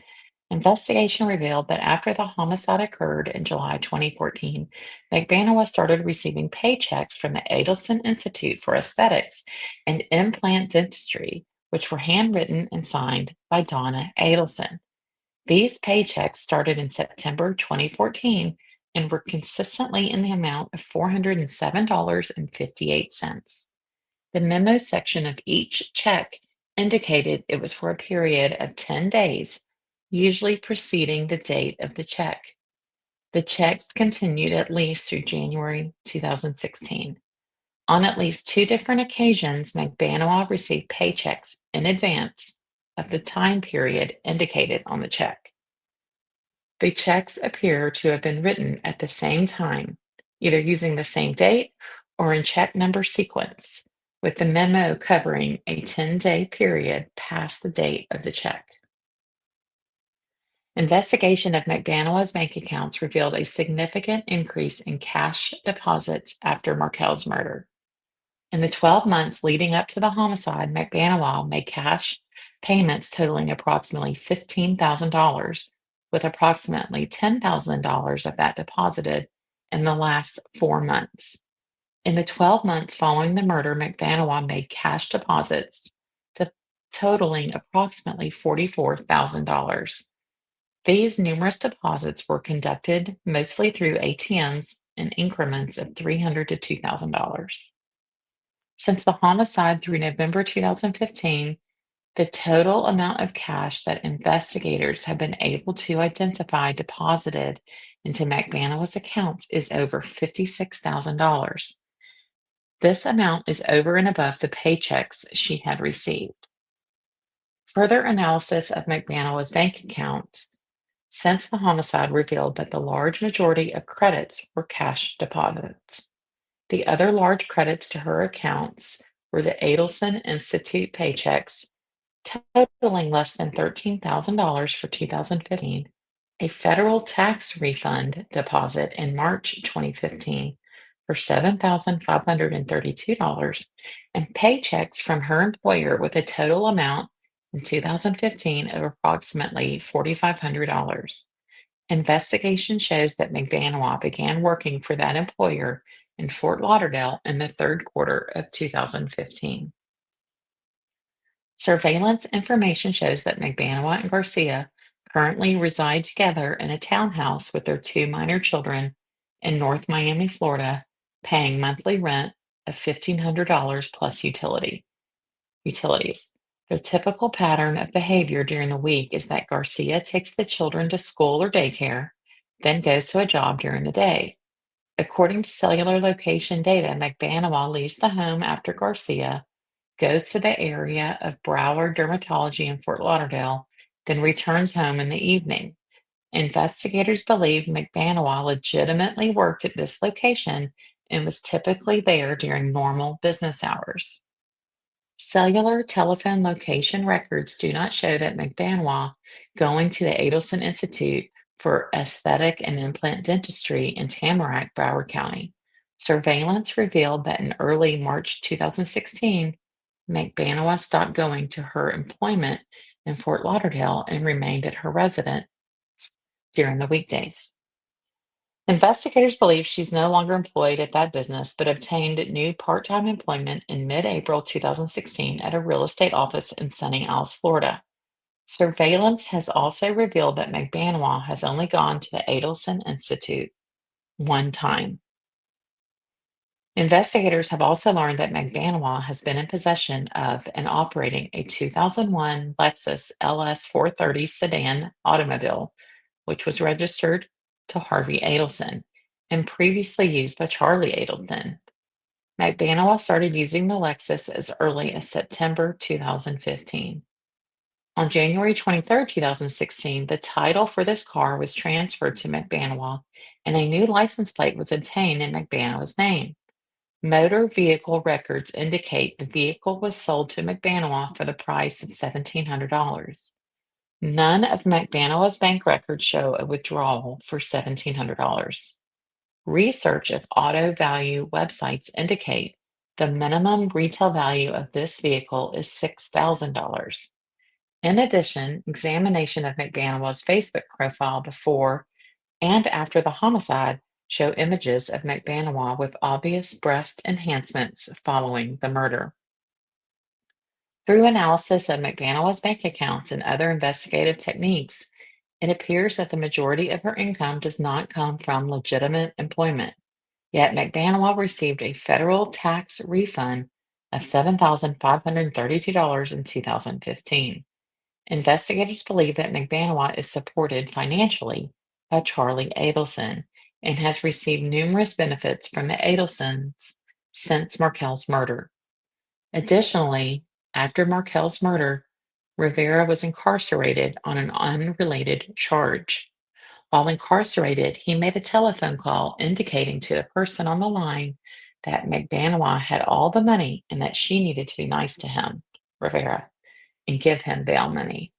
Investigation revealed that after the homicide occurred in July 2014, McBanois started receiving paychecks from the Adelson Institute for Aesthetics and Implant Dentistry, which were handwritten and signed by Donna Adelson. These paychecks started in September 2014 and were consistently in the amount of $407.58. The memo section of each check indicated it was for a period of 10 days, usually preceding the date of the check. The checks continued at least through January 2016. On at least two different occasions, McBanois received paychecks in advance of the time period indicated on the check. The checks appear to have been written at the same time, either using the same date or in check number sequence, with the memo covering a 10-day period past the date of the check. Investigation of McBanois' bank accounts revealed a significant increase in cash deposits after Markel's murder. In the 12 months leading up to the homicide, McBanois made cash payments totaling approximately $15,000, with approximately $10,000 of that deposited in the last 4 months. In the 12 months following the murder, McBanois made cash deposits totaling approximately $44,000. These numerous deposits were conducted mostly through ATMs in increments of $300 to $2,000. Since the homicide through November 2015, the total amount of cash that investigators have been able to identify deposited into McBanawa's accounts is over $56,000. This amount is over and above the paychecks she had received. Further analysis of McBanawa's bank accounts since the homicide revealed that the large majority of credits were cash deposits. The other large credits to her accounts were the Adelson Institute paychecks, totaling less than $13,000 for 2015, a federal tax refund deposit in March 2015 for $7,532, and paychecks from her employer with a total amount in 2015 of approximately $4,500. Investigation shows that McBanawa began working for that employer in Fort Lauderdale in the third quarter of 2015. Surveillance information shows that McBanawa and Garcia currently reside together in a townhouse with their two minor children in North Miami, Florida, paying monthly rent of $1,500 plus utilities. Their typical pattern of behavior during the week is that Garcia takes the children to school or daycare, then goes to a job during the day. According to cellular location data, McBanawa leaves the home after Garcia, goes to the area of Broward Dermatology in Fort Lauderdale, then returns home in the evening. Investigators believe McBanawa legitimately worked at this location and was typically there during normal business hours. Cellular telephone location records do not show that McBanawa going to the Adelson Institute for Aesthetic and Implant Dentistry in Tamarack, Broward County. Surveillance revealed that in early March 2016, McBanawa stopped going to her employment in Fort Lauderdale and remained at her residence during the weekdays. Investigators believe she's no longer employed at that business, but obtained new part-time employment in mid-April 2016 at a real estate office in Sunny Isles, Florida. Surveillance has also revealed that McBanawa has only gone to the Adelson Institute one time. Investigators have also learned that McBanawa has been in possession of and operating a 2001 Lexus LS 430 sedan automobile, which was registered to Harvey Adelson and previously used by Charlie Adelson. McBanawa started using the Lexus as early as September 2015. On January 23, 2016, the title for this car was transferred to McBanawa and a new license plate was obtained in McBanawa's name. Motor vehicle records indicate the vehicle was sold to McBanawa for the price of $1,700. None of McBanawa's bank records show a withdrawal for $1,700. Research of auto value websites indicate the minimum retail value of this vehicle is $6,000. In addition, examination of McBanawa's Facebook profile before and after the homicide show images of McBanawa with obvious breast enhancements following the murder. Through analysis of McBanawa's bank accounts and other investigative techniques, it appears that the majority of her income does not come from legitimate employment. Yet McBanawa received a federal tax refund of $7,532 in 2015. Investigators believe that McBanawa is supported financially by Charlie Adelson and has received numerous benefits from the Adelsons since Markel's murder. Additionally, after Markel's murder, Rivera was incarcerated on an unrelated charge. While incarcerated, he made a telephone call indicating to the person on the line that McBanawa had all the money and that she needed to be nice to him, Rivera, and give him bail money.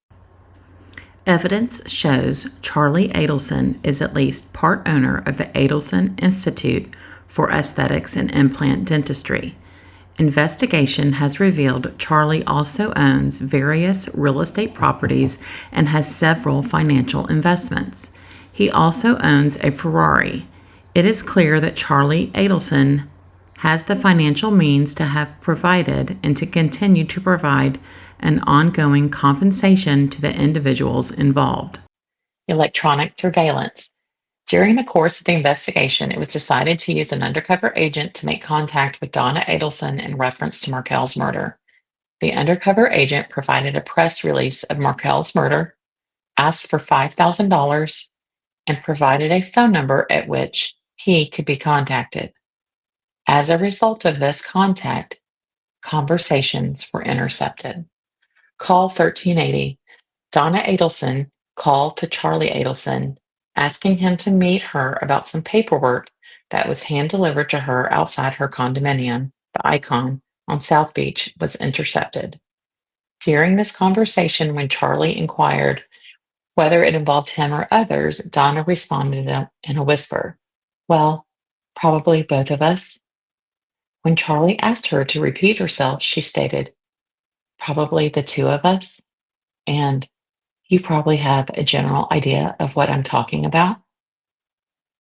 Evidence shows Charlie Adelson is at least part owner of the Adelson Institute for Aesthetics and Implant Dentistry. Investigation has revealed Charlie also owns various real estate properties and has several financial investments. He also owns a Ferrari. It is clear that Charlie Adelson has the financial means to have provided and to continue to provide an ongoing compensation to the individuals involved. electronic surveillance. During the course of the investigation, it was decided to use an undercover agent to make contact with Donna Adelson in reference to Markel's murder. The undercover agent provided a press release of Markel's murder, asked for $5,000, and provided a phone number at which he could be contacted. As a result of this contact, conversations were intercepted. Call 1380. Donna Adelson called to Charlie Adelson, asking him to meet her about some paperwork that was hand-delivered to her outside her condominium. The Icon on South Beach was intercepted. During this conversation, when Charlie inquired whether it involved him or others, Donna responded in a whisper, "Well, probably both of us." When Charlie asked her to repeat herself, she stated, "Probably the two of us," and "You probably have a general idea of what I'm talking about."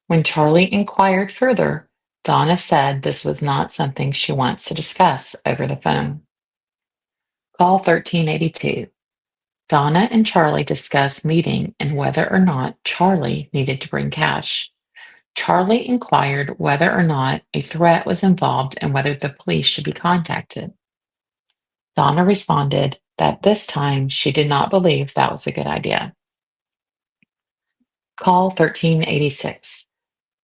When Charlie inquired further, Donna said this was not something she wants to discuss over the phone. Call 1382. Donna and Charlie discussed meeting and whether or not Charlie needed to bring cash. Charlie inquired whether or not a threat was involved and whether the police should be contacted. Donna responded that this time she did not believe that was a good idea. Call 1386.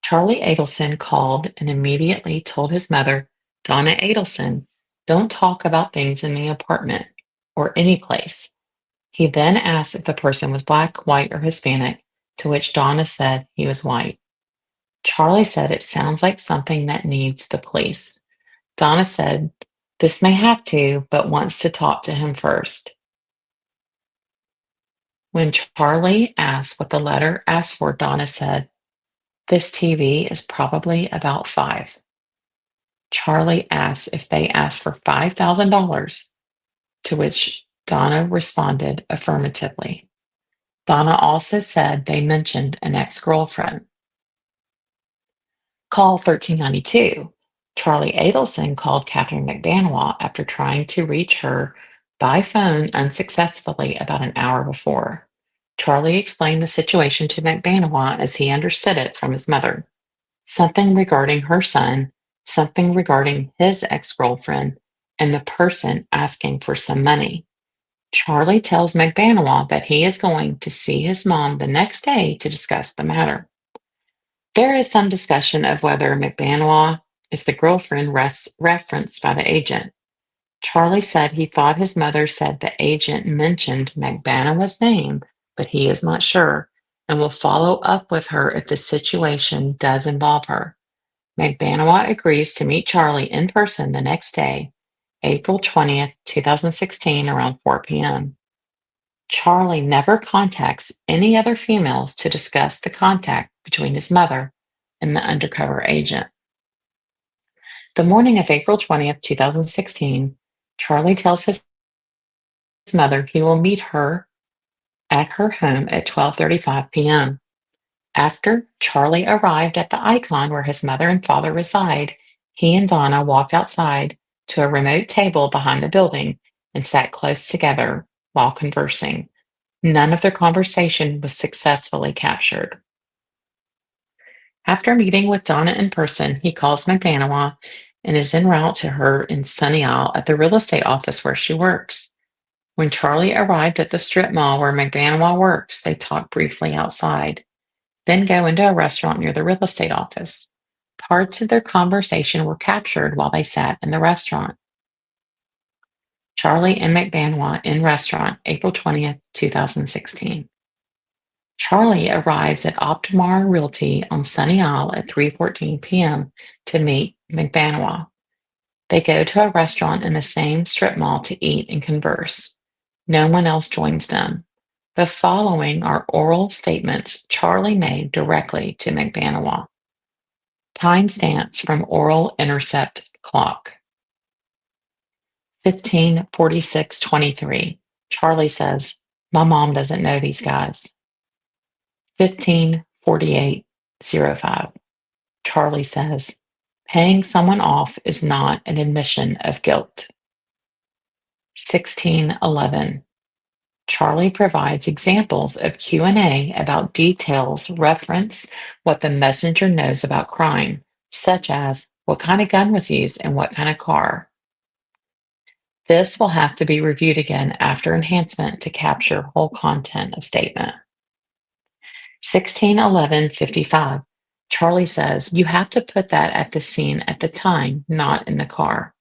Charlie Adelson called and immediately told his mother, Donna Adelson, "Don't talk about things in the apartment or any place." He then asked if the person was black, white, or Hispanic, to which Donna said he was white. Charlie said it sounds like something that needs the police. Donna said this may have to, but wants to talk to him first. When Charlie asked what the letter asked for, Donna said, "This TV is probably about 5." Charlie asked if they asked for $5,000, to which Donna responded affirmatively. Donna also said they mentioned an ex-girlfriend. Call 1392. Charlie Adelson called Catherine McBanois after trying to reach her by phone unsuccessfully about an hour before. Charlie explained the situation to McBanois as he understood it from his mother. Something regarding her son, something regarding his ex-girlfriend, and the person asking for some money. Charlie tells McBanois that he is going to see his mom the next day to discuss the matter. There is some discussion of whether McBanois is the girlfriend referenced by the agent. Charlie said he thought his mother said the agent mentioned McBanois' name, but he is not sure and will follow up with her if the situation does involve her. McBanois agrees to meet Charlie in person the next day, April 20th, 2016, around 4 p.m. Charlie never contacts any other females to discuss the contact between his mother and the undercover agent. The morning of April 20th, 2016, Charlie tells his mother he will meet her at her home at 12:35 p.m. After Charlie arrived at the Icon where his mother and father reside, he and Donna walked outside to a remote table behind the building and sat close together while conversing. None of their conversation was successfully captured. After meeting with Donna in person, he calls McBanois and is en route to her in Sunny Isle at the real estate office where she works. When Charlie arrived at the strip mall where McBanois works, they talk briefly outside, then go into a restaurant near the real estate office. Parts of their conversation were captured while they sat in the restaurant. Charlie and McBanois in restaurant, April 20th, 2016. Charlie arrives at Optimar Realty on Sunny Isle at 3:14 p.m. to meet McBanois. They go to a restaurant in the same strip mall to eat and converse. No one else joins them. The following are oral statements Charlie made directly to McBanois. Timestamps from oral intercept clock. 15:46:23. Charlie says, "My mom doesn't know these guys." 15:48:05. Charlie says, "Paying someone off is not an admission of guilt." 16:11. Charlie provides examples of Q&A about details reference what the messenger knows about crime, such as what kind of gun was used and what kind of car. This will have to be reviewed again after enhancement to capture whole content of statement. 161155. Charlie says, you have to put that at the scene at the time, not in the car.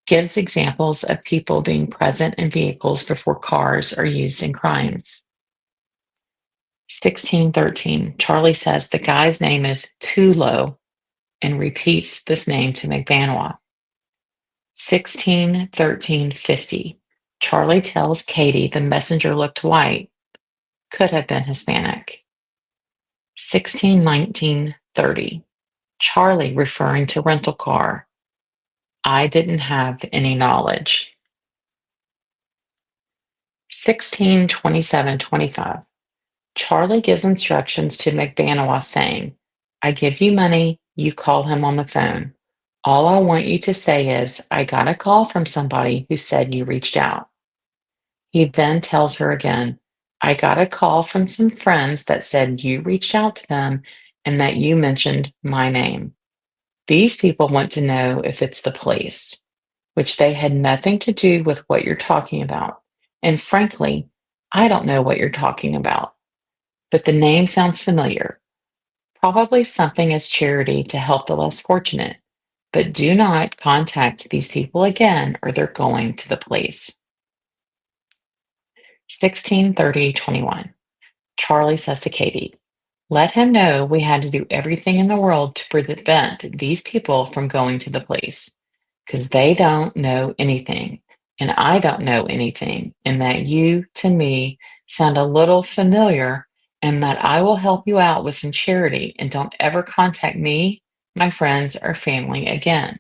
Gives examples of people being present in vehicles before cars are used in crimes. 1613. Charlie says the guy's name is Tulo and repeats this name to McBanois. 161350. Charlie tells Katie the messenger looked white, could have been Hispanic. 161930. Charlie referring to rental car. I didn't have any knowledge. 162725. Charlie gives instructions to McBanois saying, I give you money, you call him on the phone. All I want you to say is, I got a call from somebody who said you reached out. He then tells her again, I got a call from some friends that said you reached out to them and that you mentioned my name. These people want to know if it's the police, which they had nothing to do with what you're talking about. And frankly, I don't know what you're talking about, but the name sounds familiar. Probably something as charity to help the less fortunate, but do not contact these people again or they're going to the police. 163021. Charlie says to Katie, let him know we had to do everything in the world to prevent these people from going to the police, because they don't know anything, and I don't know anything, and that you, to me, sound a little familiar, and that I will help you out with some charity, and don't ever contact me, my friends, or family again.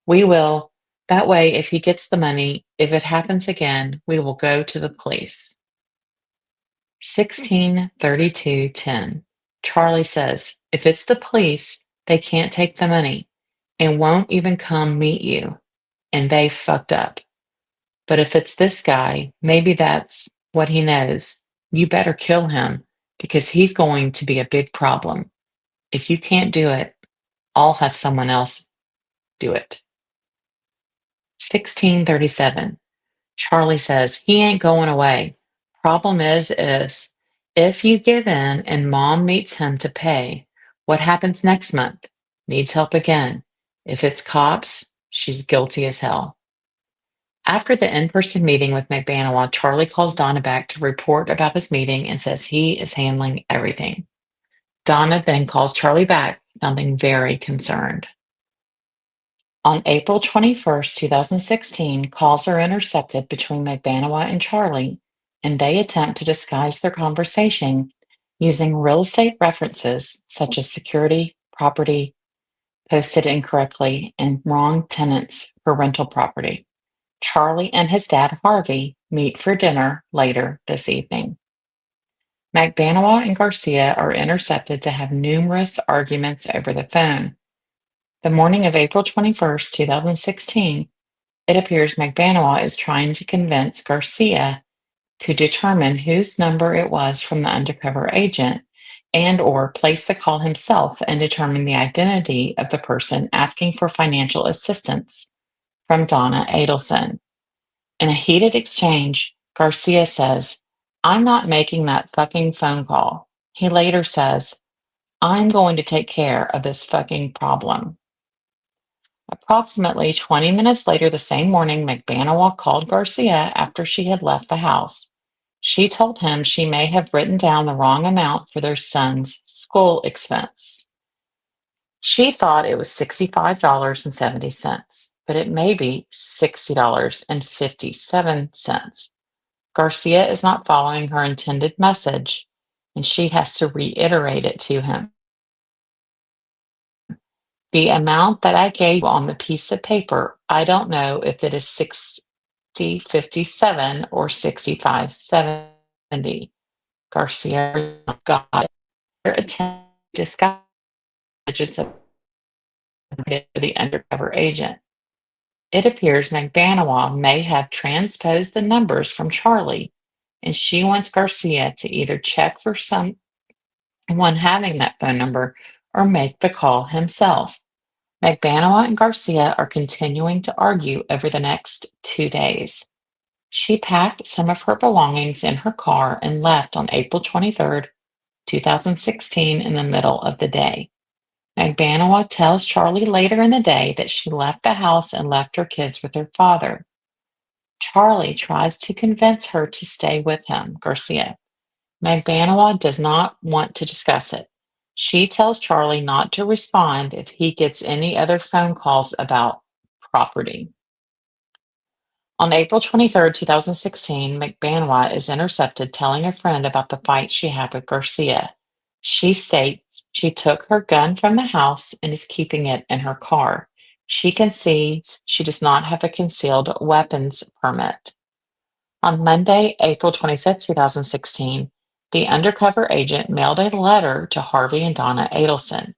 We will. That way, if he gets the money, if it happens again, we will go to the police. 163210. Charlie says, if it's the police, they can't take the money and won't even come meet you, and they fucked up. But if it's this guy, maybe that's what he knows. You better kill him because he's going to be a big problem. If you can't do it, I'll have someone else do it. 1637. Charlie says, he ain't going away. Problem is if you give in and mom meets him to pay, what happens next month? Needs help again. If it's cops, she's guilty as hell. After the in-person meeting with McBanois, Charlie calls Donna back to report about his meeting and says he is handling everything. Donna then calls Charlie back, sounding very concerned. On April 21st, 2016, calls are intercepted between McBanois and Charlie, and they attempt to disguise their conversation using real estate references such as security, property, posted incorrectly, and wrong tenants for rental property. Charlie and his dad, Harvey, meet for dinner later this evening. McBanois and Garcia are intercepted to have numerous arguments over the phone. The morning of April 21st, 2016, it appears McBanois is trying to convince Garcia to determine whose number it was from the undercover agent and or place the call himself and determine the identity of the person asking for financial assistance from Donna Adelson. In a heated exchange, Garcia says, I'm not making that fucking phone call. He later says, I'm going to take care of this fucking problem. Approximately 20 minutes later the same morning, McBanois called Garcia after she had left the house. She told him she may have written down the wrong amount for their son's school expense. She thought it was $65.70, but it may be $60.57. Garcia is not following her intended message, and she has to reiterate it to him. The amount that I gave you on the piece of paper, I don't know if it is 60.57 or 65.70. Garcia got it. Her attempt to disguise digits of the undercover agent. It appears McBanois may have transposed the numbers from Charlie and she wants Garcia to either check for someone having that phone number or make the call himself. McBanawa and Garcia are continuing to argue over the next 2 days. She packed some of her belongings in her car and left on April 23rd, 2016, in the middle of the day. McBanawa tells Charlie later in the day that she left the house and left her kids with her father. Charlie tries to convince her to stay with him, Garcia. McBanawa does not want to discuss it. She tells Charlie not to respond if he gets any other phone calls about property. On April 23rd, 2016, McBanawa is intercepted telling a friend about the fight she had with Garcia. She states she took her gun from the house and is keeping it in her car. She concedes she does not have a concealed weapons permit. On Monday, April 25th, 2016, the undercover agent mailed a letter to Harvey and Donna Adelson.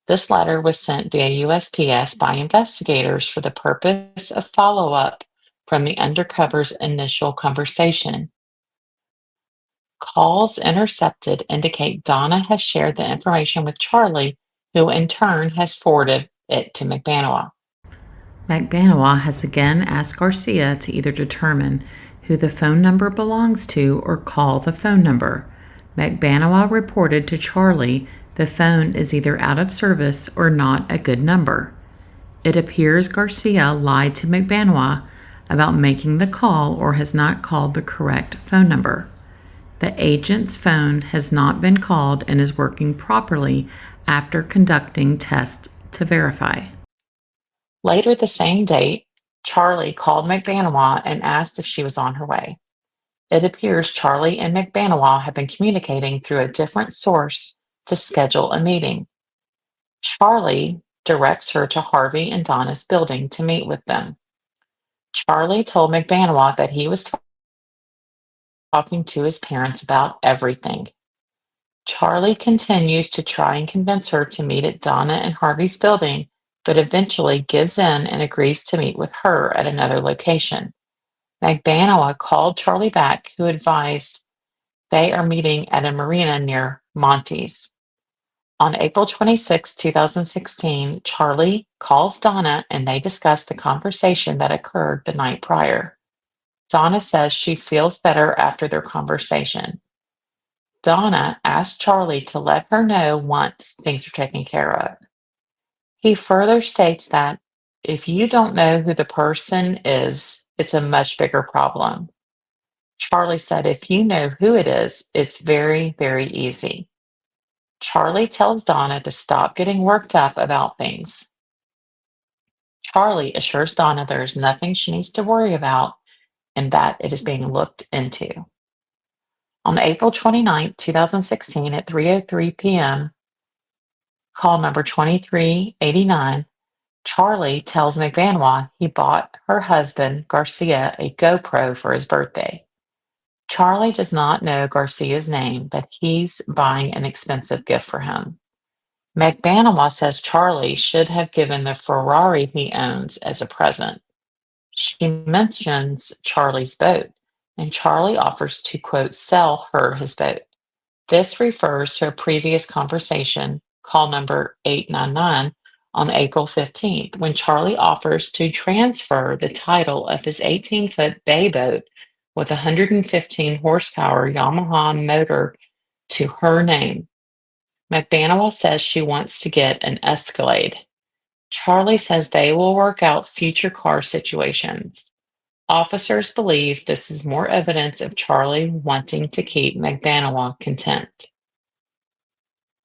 This letter was sent via USPS by investigators for the purpose of follow-up from the undercover's initial conversation. Calls intercepted indicate Donna has shared the information with Charlie, who in turn has forwarded it to McBanawa. McBanawa has again asked Garcia to either determine who the phone number belongs to or call the phone number. McBanawa reported to Charlie the phone is either out of service or not a good number. It appears Garcia lied to McBanawa about making the call or has not called the correct phone number. The agent's phone has not been called and is working properly after conducting tests to verify. Later the same date, Charlie called McBanawa and asked if she was on her way. It appears Charlie and McBanawa have been communicating through a different source to schedule a meeting. Charlie directs her to Harvey and Donna's building to meet with them. Charlie told McBanawa that he was talking to his parents about everything. Charlie continues to try and convince her to meet at Donna and Harvey's building, but eventually gives in and agrees to meet with her at another location. McBanawa called Charlie back, who advised they are meeting at a marina near Monty's. On April 26, 2016, Charlie calls Donna and they discuss the conversation that occurred the night prior. Donna says she feels better after their conversation. Donna asks Charlie to let her know once things are taken care of. He further states that if you don't know who the person is, it's a much bigger problem. Charlie said if you know who it is, it's very, very easy. Charlie tells Donna to stop getting worked up about things. Charlie assures Donna there is nothing she needs to worry about and that it is being looked into. On April 29, 2016 at 3:03 p.m., call number 2389, Charlie tells McBanawa he bought her husband, Garcia, a GoPro for his birthday. Charlie does not know Garcia's name, but he's buying an expensive gift for him. McBanawa says Charlie should have given the Ferrari he owns as a present. She mentions Charlie's boat, and Charlie offers to, quote, sell her his boat. This refers to a previous conversation, call number 899, on April 15th, when Charlie offers to transfer the title of his 18-foot bay boat with a 115 horsepower Yamaha motor to her name. McBanawa says she wants to get an Escalade. Charlie says they will work out future car situations. Officers believe this is more evidence of Charlie wanting to keep McBanawa content.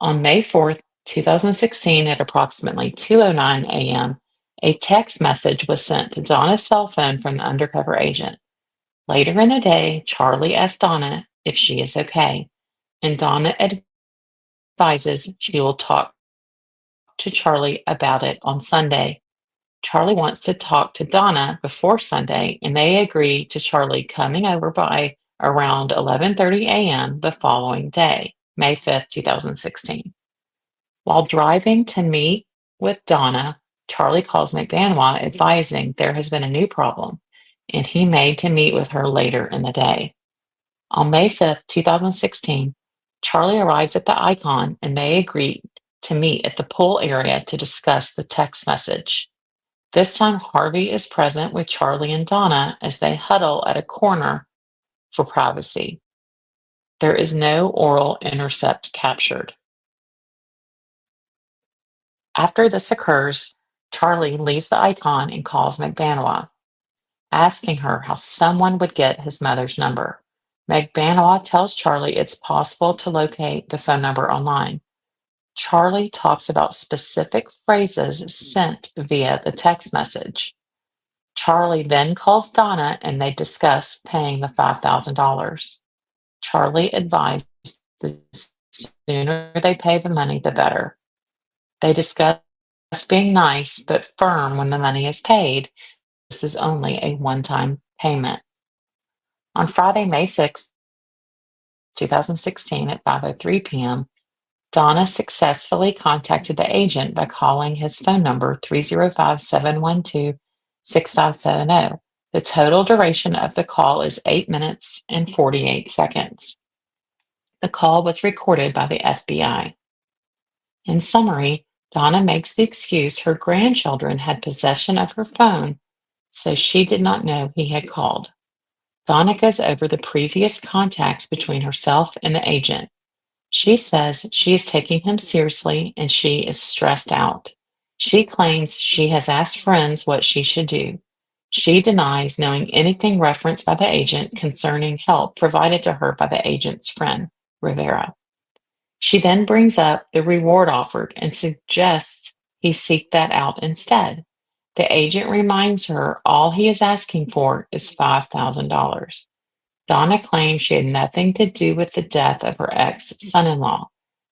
On May 4th, 2016, at approximately 2:09 a.m., a text message was sent to Donna's cell phone from the undercover agent. Later in the day, Charlie asks Donna if she is okay, and Donna advises she will talk to Charlie about it on Sunday. Charlie wants to talk to Donna before Sunday, and they agree to Charlie coming over by around 11:30 a.m. the following day, May 5th, 2016. While driving to meet with Donna, Charlie calls McBanawa advising there has been a new problem, and he made to meet with her later in the day. On May 5th, 2016, Charlie arrives at the icon and they agree to meet at the pool area to discuss the text message. This time, Harvey is present with Charlie and Donna as they huddle at a corner for privacy. There is no oral intercept captured. After this occurs, Charlie leaves the icon and calls McBanois, asking her how someone would get his mother's number. McBanois tells Charlie it's possible to locate the phone number online. Charlie talks about specific phrases sent via the text message. Charlie then calls Donna and they discuss paying the $5,000. Charlie advised the sooner they pay the money, the better. They discuss being nice but firm when the money is paid. This is only a one-time payment. On Friday, May 6, 2016 at 5:03 p.m., Donna successfully contacted the agent by calling his phone number 305-712-6570. The total duration of the call is 8 minutes and 48 seconds. The call was recorded by the FBI. In summary, Donna makes the excuse her grandchildren had possession of her phone, so she did not know he had called. Donna goes over the previous contacts between herself and the agent. She says she is taking him seriously and she is stressed out. She claims she has asked friends what she should do. She denies knowing anything referenced by the agent concerning help provided to her by the agent's friend, Rivera. She then brings up the reward offered and suggests he seek that out instead. The agent reminds her all he is asking for is $5,000. Donna claims she had nothing to do with the death of her ex-son-in-law.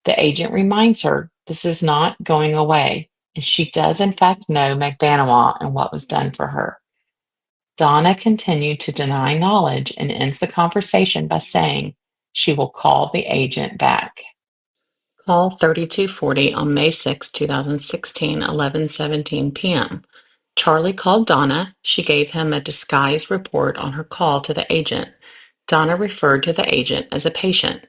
The agent reminds her this is not going away, and she does in fact know McBanois and what was done for her. Donna continued to deny knowledge and ends the conversation by saying she will call the agent back. Call 3240 on May 6, 2016, 11:17 p.m. Charlie called Donna. She gave him a disguised report on her call to the agent. Donna referred to the agent as a patient.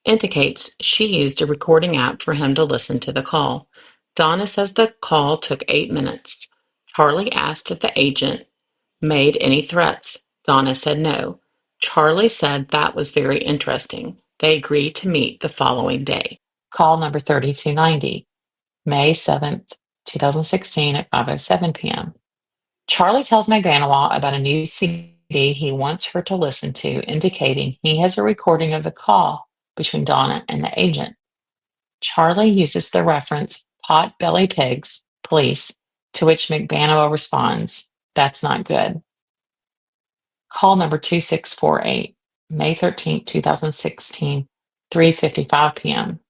Indicates she used a recording app for him to listen to the call. Donna says the call took 8 minutes. Charlie asked if the agent made any threats. Donna said no. Charlie said that was very interesting. They agreed to meet the following day. Call number 3290, May 7th, 2016 at 5:07 p.m. Charlie tells McBanois about a new CD he wants her to listen to, indicating he has a recording of the call between Donna and the agent. Charlie uses the reference pot belly pigs, police, to which McBanois responds, "That's not good." Call number 2648, May 13th, 2016, 3:55 p.m.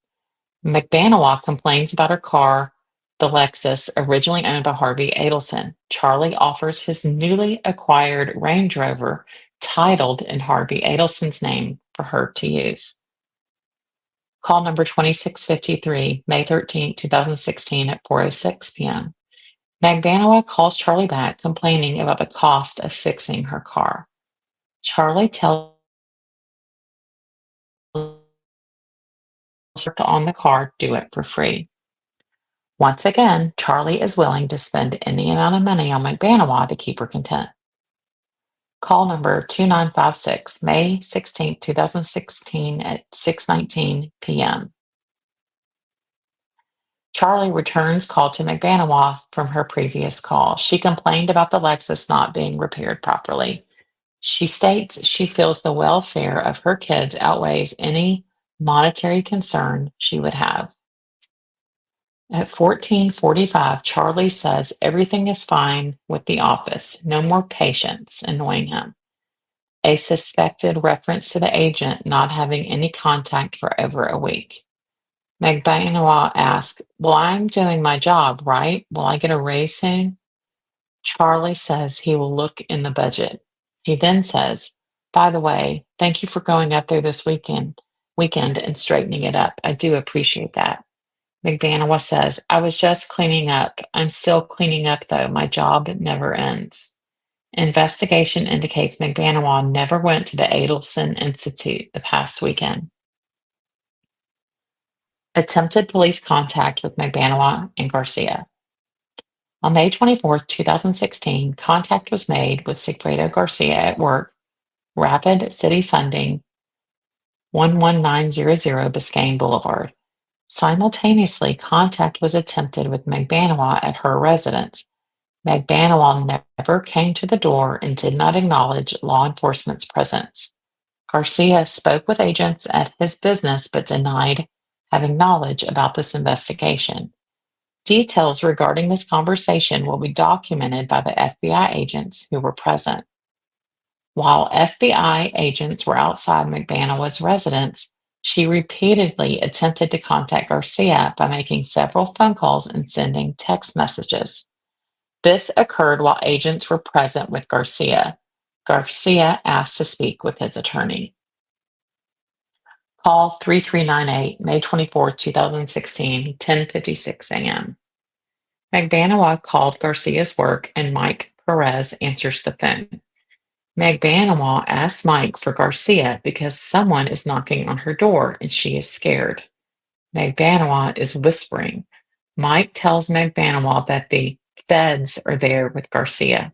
McBanois complains about her car, the Lexus, originally owned by Harvey Adelson. Charlie offers his newly acquired Range Rover, titled in Harvey Adelson's name, for her to use. Call number 2653, May 13, 2016 at 4:06 p.m. McBanois calls Charlie back complaining about the cost of fixing her car. Charlie tells her to on the car, do it for free. Once again, Charlie is willing to spend any amount of money on McBanois to keep her content. Call number 2956, May 16, 2016 at 6:19 p.m. Charlie returns call to McBanois from her previous call. She complained about the Lexus not being repaired properly. She states she feels the welfare of her kids outweighs any monetary concern she would have. At 14:45, Charlie says everything is fine with the office. No more patients annoying him. A suspected reference to the agent not having any contact for over a week. McBanois asks, "Well, I'm doing my job, right? Will I get a raise soon?" Charlie says he will look in the budget. He then says, "By the way, thank you for going up there this weekend and straightening it up. I do appreciate that." McBanois says, "I was just cleaning up. I'm still cleaning up though. My job never ends." Investigation indicates McBanawa never went to the Adelson Institute the past weekend. Attempted police contact with McBanawa and Garcia. On May 24th, 2016, contact was made with Sigfredo Garcia at work, Rapid City Funding, 11900 Biscayne Boulevard. Simultaneously, contact was attempted with McBanawa at her residence. McBanawa never came to the door and did not acknowledge law enforcement's presence. Garcia spoke with agents at his business but denied having knowledge about this investigation. Details regarding this conversation will be documented by the FBI agents who were present. While FBI agents were outside McBanawa's residence, she repeatedly attempted to contact Garcia by making several phone calls and sending text messages. This occurred while agents were present with Garcia. Garcia asked to speak with his attorney. Call 3398, May 24, 2016, 10:56 a.m. McBanawa called Garcia's work and Mike Perez answers the phone. McBanawa asks Mike for Garcia because someone is knocking on her door and she is scared. McBanawa is whispering. Mike tells McBanawa that the feds are there with Garcia.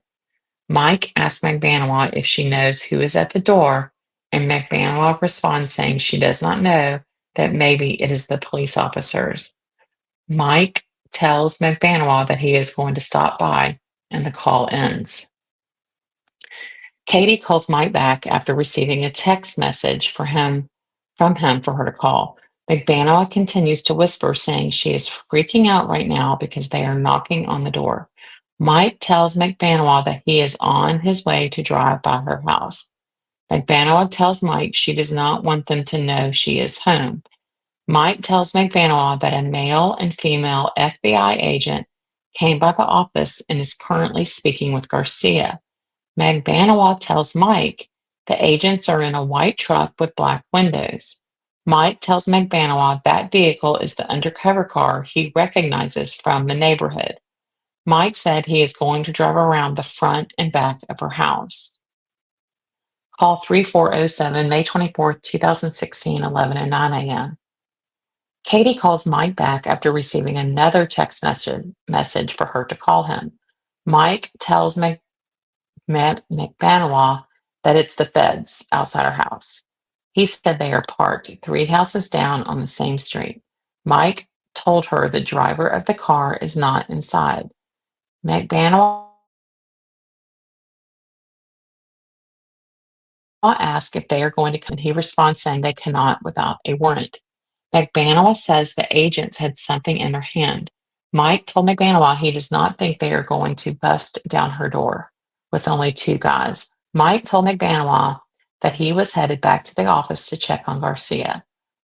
Mike asks McBanawa if she knows who is at the door, and McBanawa responds saying she does not know, that maybe it is the police officers. Mike tells McBanawa that he is going to stop by, and the call ends. Katie calls Mike back after receiving a text message from him for her to call. McBanawa continues to whisper, saying she is freaking out right now because they are knocking on the door. Mike tells McBanawa that he is on his way to drive by her house. McBanawa tells Mike she does not want them to know she is home. Mike tells McBanawa that a male and female FBI agent came by the office and is currently speaking with Garcia. McBanawa tells Mike the agents are in a white truck with black windows. Mike tells McBanawa that vehicle is the undercover car he recognizes from the neighborhood. Mike said he is going to drive around the front and back of her house. Call 3407, May 24th, 2016, 11:09 a.m. Katie calls Mike back after receiving another text message for her to call him. Mike tells McBanawa that it's the feds outside her house. He said they are parked 3 houses down on the same street. Mike told her the driver of the car is not inside. McBanawa asks if they are going to come, and he responds saying they cannot without a warrant. McBanawa says the agents had something in their hand. Mike told McBanawa he does not think they are going to bust down her door with only 2 guys. Mike told McBanawa that he was headed back to the office to check on Garcia.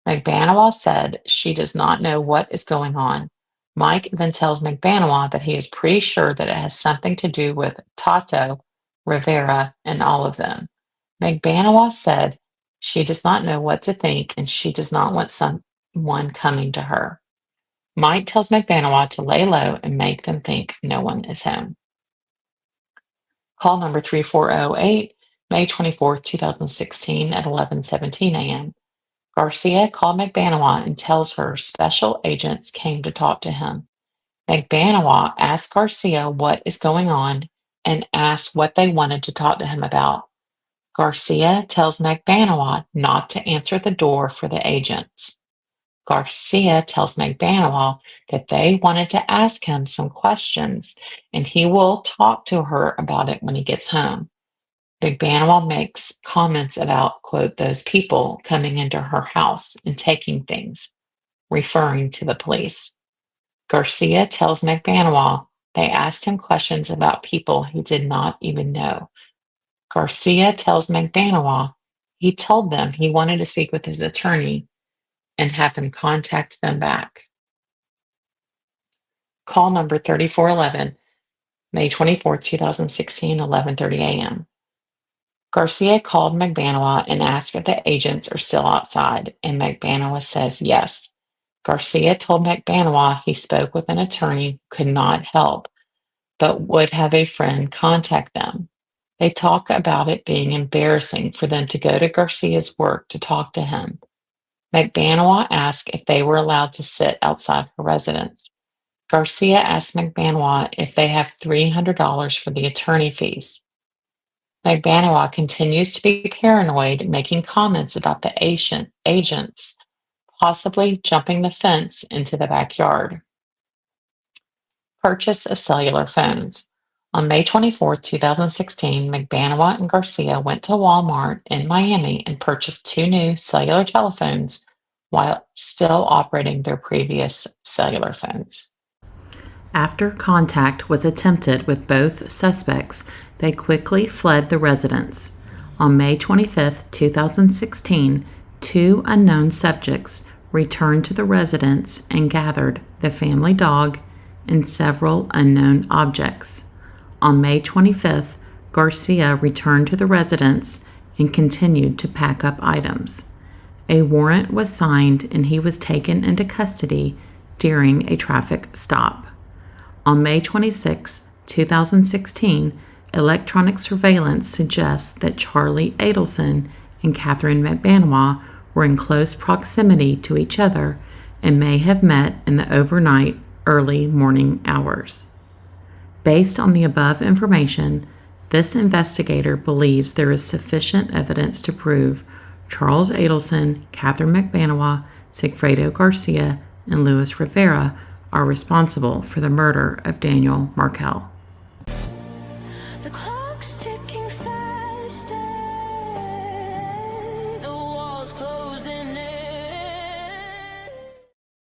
McBanawa said she does not know what is going on. Mike then tells McBanawa that he is pretty sure that it has something to do with Tato, Rivera, and all of them. McBanawa said she does not know what to think and she does not want someone coming to her. Mike tells McBanawa to lay low and make them think no one is home. Call number 3408, May 24th, 2016 at 11:17 a.m. Garcia called McBanawa and tells her special agents came to talk to him. McBanawa asked Garcia what is going on and asked what they wanted to talk to him about. Garcia tells McBanawa not to answer the door for the agents. Garcia tells McBanawa that they wanted to ask him some questions and he will talk to her about it when he gets home. McBanawa makes comments about, quote, those people coming into her house and taking things, referring to the police. Garcia tells McBanawa they asked him questions about people he did not even know. Garcia tells McBanawa he told them he wanted to speak with his attorney and have him contact them back. Call number 3411, May 24, 2016, 11:30 a.m. Garcia called McBanawa and asked if the agents are still outside, and McBanawa says yes. Garcia told McBanawa he spoke with an attorney who could not help, but would have a friend contact them. They talk about it being embarrassing for them to go to Garcia's work to talk to him. McBanois asked if they were allowed to sit outside her residence. Garcia asked McBanois if they have $300 for the attorney fees. McBanois continues to be paranoid, making comments about the agents possibly jumping the fence into the backyard. Purchase of cellular phones. On May 24, 2016, McBanois and Garcia went to Walmart in Miami and purchased 2 new cellular telephones while still operating their previous cellular phones. After contact was attempted with both suspects, they quickly fled the residence. On May 25, 2016, 2 unknown subjects returned to the residence and gathered the family dog and several unknown objects. On May 25th, Garcia returned to the residence and continued to pack up items. A warrant was signed and he was taken into custody during a traffic stop. On May 26, 2016, electronic surveillance suggests that Charlie Adelson and Catherine McBanois were in close proximity to each other and may have met in the overnight, early morning hours. Based on the above information, this investigator believes there is sufficient evidence to prove Charles Adelson, Catherine McBanois, Sigfredo Garcia, and Luis Rivera are responsible for the murder of Daniel Markel. The clock's ticking